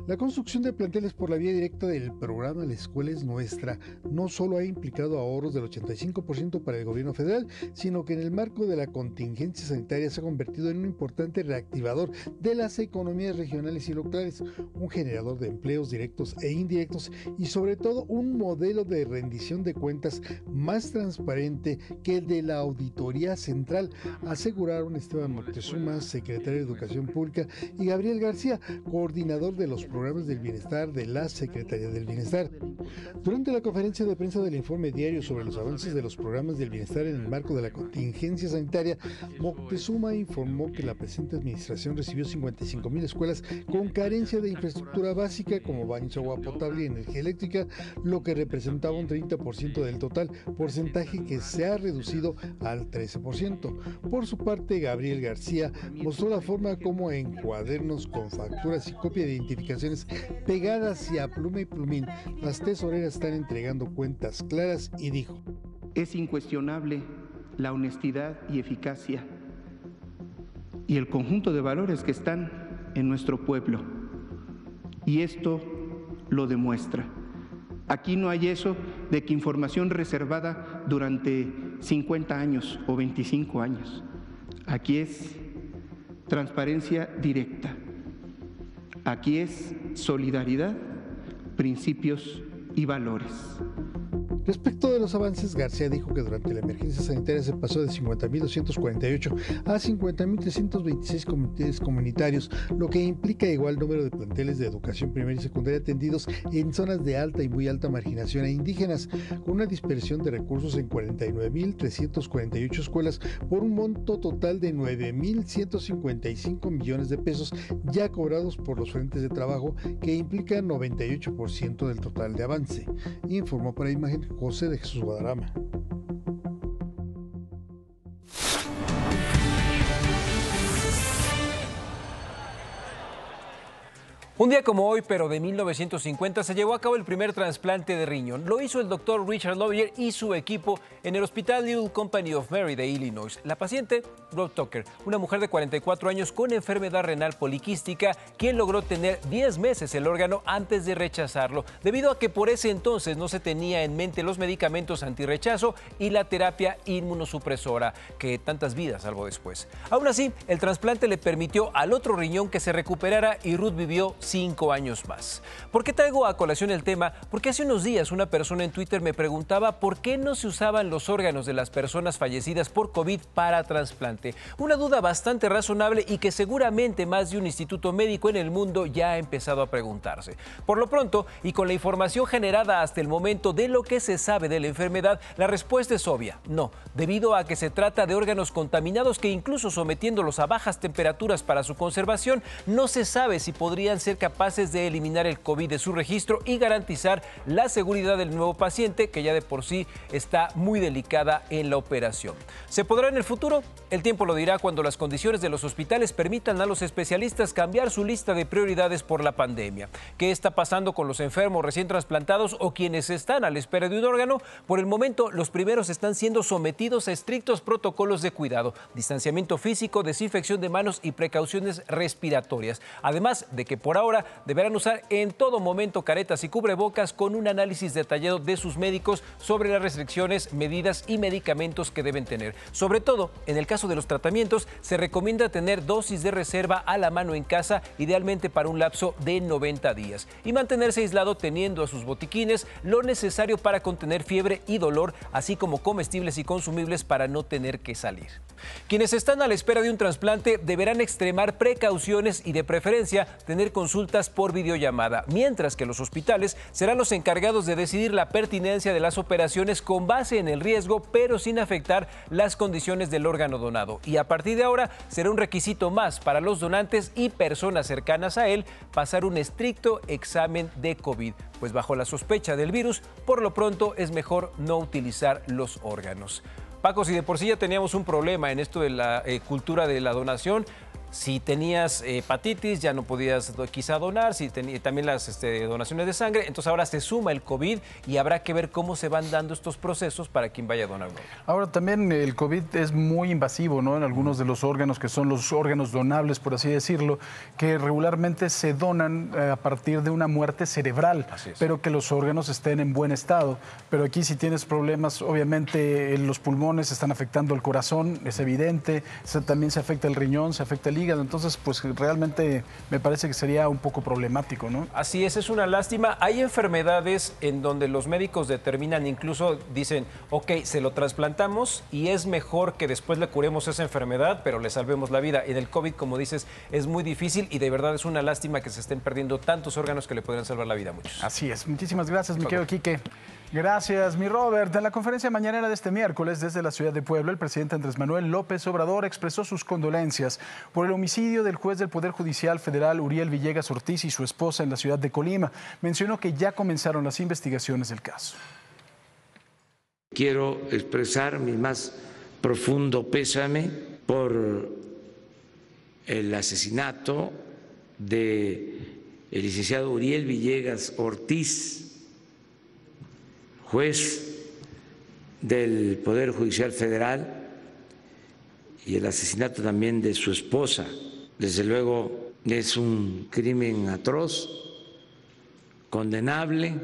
La construcción de planteles por la vía directa del programa La Escuela es Nuestra no solo ha implicado ahorros del 85% para el gobierno federal, sino que en el marco de la contingencia sanitaria se ha convertido en un importante reactivador de las economías regionales y locales, un generador de empleos directos e indirectos y sobre todo un modelo de rendición de cuentas más transparente que el de la Auditoría Central, aseguraron Esteban Moctezuma, secretario de Educación Pública, y Gabriel García, coordinador de los programas del bienestar de la Secretaría del Bienestar. Durante la conferencia de prensa del informe diario sobre los avances de los programas del bienestar en el marco de la contingencia sanitaria, Moctezuma informó que la presente administración recibió 55,000 escuelas con carencia de infraestructura básica como baños, agua potable y energía eléctrica, lo que representaba un 30% del total, porcentaje que se ha reducido al 13%. Por su parte, Gabriel García mostró la forma como en cuadernos con facturas y copia de identificaciones pegadas y a pluma y plumín, las tesoreras están entregando cuentas claras y dijo: es incuestionable la honestidad y eficacia y el conjunto de valores que están en nuestro pueblo, y esto lo demuestra. Aquí no hay eso de que información reservada durante 50 años o 25 años. Aquí es transparencia directa. Aquí es solidaridad, principios y valores. Respecto de los avances, García dijo que durante la emergencia sanitaria se pasó de 50.248 a 50.326 comités comunitarios, lo que implica igual número de planteles de educación primaria y secundaria atendidos en zonas de alta y muy alta marginación e indígenas, con una dispersión de recursos en 49.348 escuelas por un monto total de 9.155 millones de pesos ya cobrados por los frentes de trabajo, que implica 98% del total de avance, informó para Imagen José de Jesús Guadarrama. Un día como hoy, pero de 1950, se llevó a cabo el primer trasplante de riñón. Lo hizo el doctor Richard Lovier y su equipo en el Hospital Little Company of Mary de Illinois. La paciente, Rose Tucker, una mujer de 44 años con enfermedad renal poliquística, quien logró tener 10 meses el órgano antes de rechazarlo, debido a que por ese entonces no se tenía en mente los medicamentos antirrechazo y la terapia inmunosupresora, que tantas vidas salvó después. Aún así, el trasplante le permitió al otro riñón que se recuperara y Ruth vivió 5 años más. ¿Por qué traigo a colación el tema? Porque hace unos días una persona en Twitter me preguntaba por qué no se usaban los órganos de las personas fallecidas por COVID para trasplante. Una duda bastante razonable y que seguramente más de un instituto médico en el mundo ya ha empezado a preguntarse. Por lo pronto, y con la información generada hasta el momento de lo que se sabe de la enfermedad, la respuesta es obvia: no, debido a que se trata de órganos contaminados que, incluso sometiéndolos a bajas temperaturas para su conservación, no se sabe si podrían ser capaces de eliminar el COVID de su registro y garantizar la seguridad del nuevo paciente, que ya de por sí está muy delicada en la operación. ¿Se podrá en el futuro? El tiempo lo dirá cuando las condiciones de los hospitales permitan a los especialistas cambiar su lista de prioridades por la pandemia. ¿Qué está pasando con los enfermos recién trasplantados o quienes están a la espera de un órgano? Por el momento, los primeros están siendo sometidos a estrictos protocolos de cuidado, distanciamiento físico, desinfección de manos y precauciones respiratorias. Además de que por ahora deberán usar en todo momento caretas y cubrebocas, con un análisis detallado de sus médicos sobre las restricciones, medidas y medicamentos que deben tener. Sobre todo, en el caso de los tratamientos, se recomienda tener dosis de reserva a la mano en casa, idealmente para un lapso de 90 días, y mantenerse aislado teniendo a sus botiquines lo necesario para contener fiebre y dolor, así como comestibles y consumibles para no tener que salir. Quienes están a la espera de un trasplante deberán extremar precauciones y, de preferencia, tener consultas por videollamada, mientras que los hospitales serán los encargados de decidir la pertinencia de las operaciones con base en el riesgo, pero sin afectar las condiciones del órgano donado. Y a partir de ahora será un requisito más para los donantes y personas cercanas a él pasar un estricto examen de COVID, pues bajo la sospecha del virus, por lo pronto es mejor no utilizar los órganos. Paco, si de por sí ya teníamos un problema en esto de la cultura de la donación, si tenías hepatitis, ya no podías quizá donar, si también las donaciones de sangre, entonces ahora se suma el COVID y habrá que ver cómo se van dando estos procesos para quien vaya a donar. Ahora también el COVID es muy invasivo, ¿no? En algunos de los órganos, que son los órganos donables, por así decirlo, que regularmente se donan a partir de una muerte cerebral, pero que los órganos estén en buen estado. Pero aquí, si tienes problemas, obviamente los pulmones están afectando el corazón, es evidente, también se afecta el riñón, se afecta el hígado, entonces pues realmente me parece que sería un poco problemático, ¿no? Así es una lástima. Hay enfermedades en donde los médicos determinan, incluso dicen, ok, se lo trasplantamos y es mejor que después le curemos esa enfermedad, pero le salvemos la vida. En el COVID, como dices, es muy difícil y de verdad es una lástima que se estén perdiendo tantos órganos que le podrían salvar la vida a muchos. Así es. Muchísimas gracias, mi querido Quique. Gracias, mi Robert. En la conferencia mañanera de este miércoles desde la ciudad de Puebla, el presidente Andrés Manuel López Obrador expresó sus condolencias por el homicidio del juez del Poder Judicial Federal Uriel Villegas Ortiz y su esposa en la ciudad de Colima. Mencionó que ya comenzaron las investigaciones del caso. Quiero expresar mi más profundo pésame por el asesinato del licenciado Uriel Villegas Ortiz, juez del Poder Judicial Federal, y el asesinato también de su esposa. Desde luego es un crimen atroz, condenable,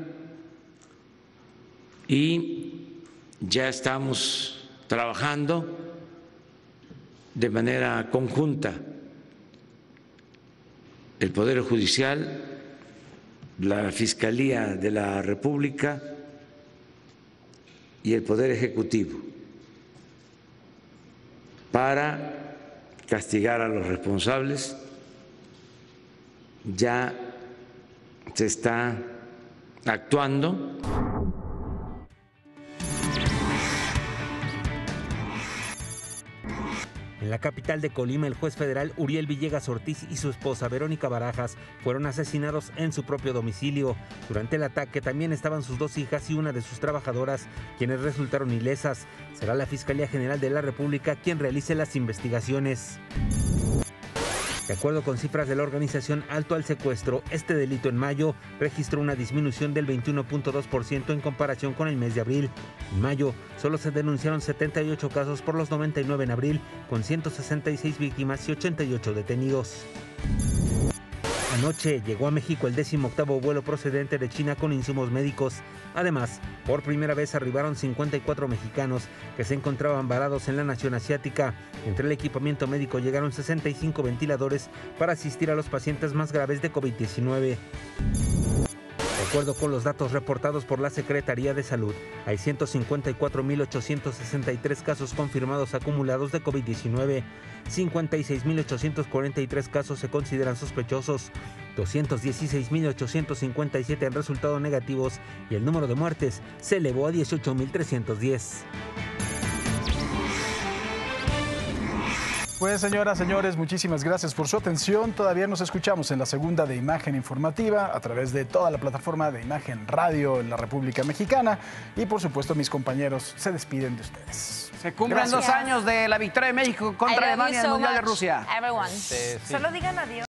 y ya estamos trabajando de manera conjunta el Poder Judicial, la Fiscalía de la República y el Poder Ejecutivo para castigar a los responsables. Ya se está actuando. En la capital de Colima, el juez federal Uriel Villegas Ortiz y su esposa Verónica Barajas fueron asesinados en su propio domicilio. Durante el ataque también estaban sus 2 hijas y una de sus trabajadoras, quienes resultaron ilesas. Será la Fiscalía General de la República quien realice las investigaciones. De acuerdo con cifras de la organización Alto al Secuestro, este delito en mayo registró una disminución del 21.2% en comparación con el mes de abril. En mayo solo se denunciaron 78 casos por los 99 en abril, con 166 víctimas y 88 detenidos. Anoche llegó a México el 18º vuelo procedente de China con insumos médicos. Además, por primera vez arribaron 54 mexicanos que se encontraban varados en la nación asiática. Entre el equipamiento médico llegaron 65 ventiladores para asistir a los pacientes más graves de COVID-19. De acuerdo con los datos reportados por la Secretaría de Salud, hay 154.863 casos confirmados acumulados de COVID-19, 56.843 casos se consideran sospechosos, 216.857 han resultado negativos y el número de muertes se elevó a 18.310. Pues señoras, señores, muchísimas gracias por su atención. Todavía nos escuchamos en la segunda de Imagen Informativa a través de toda la plataforma de Imagen Radio en la República Mexicana. Y por supuesto mis compañeros se despiden de ustedes. Se cumplen 2 años de la victoria de México contra Alemania en el Mundial de Rusia. Everyone. Solo digan adiós.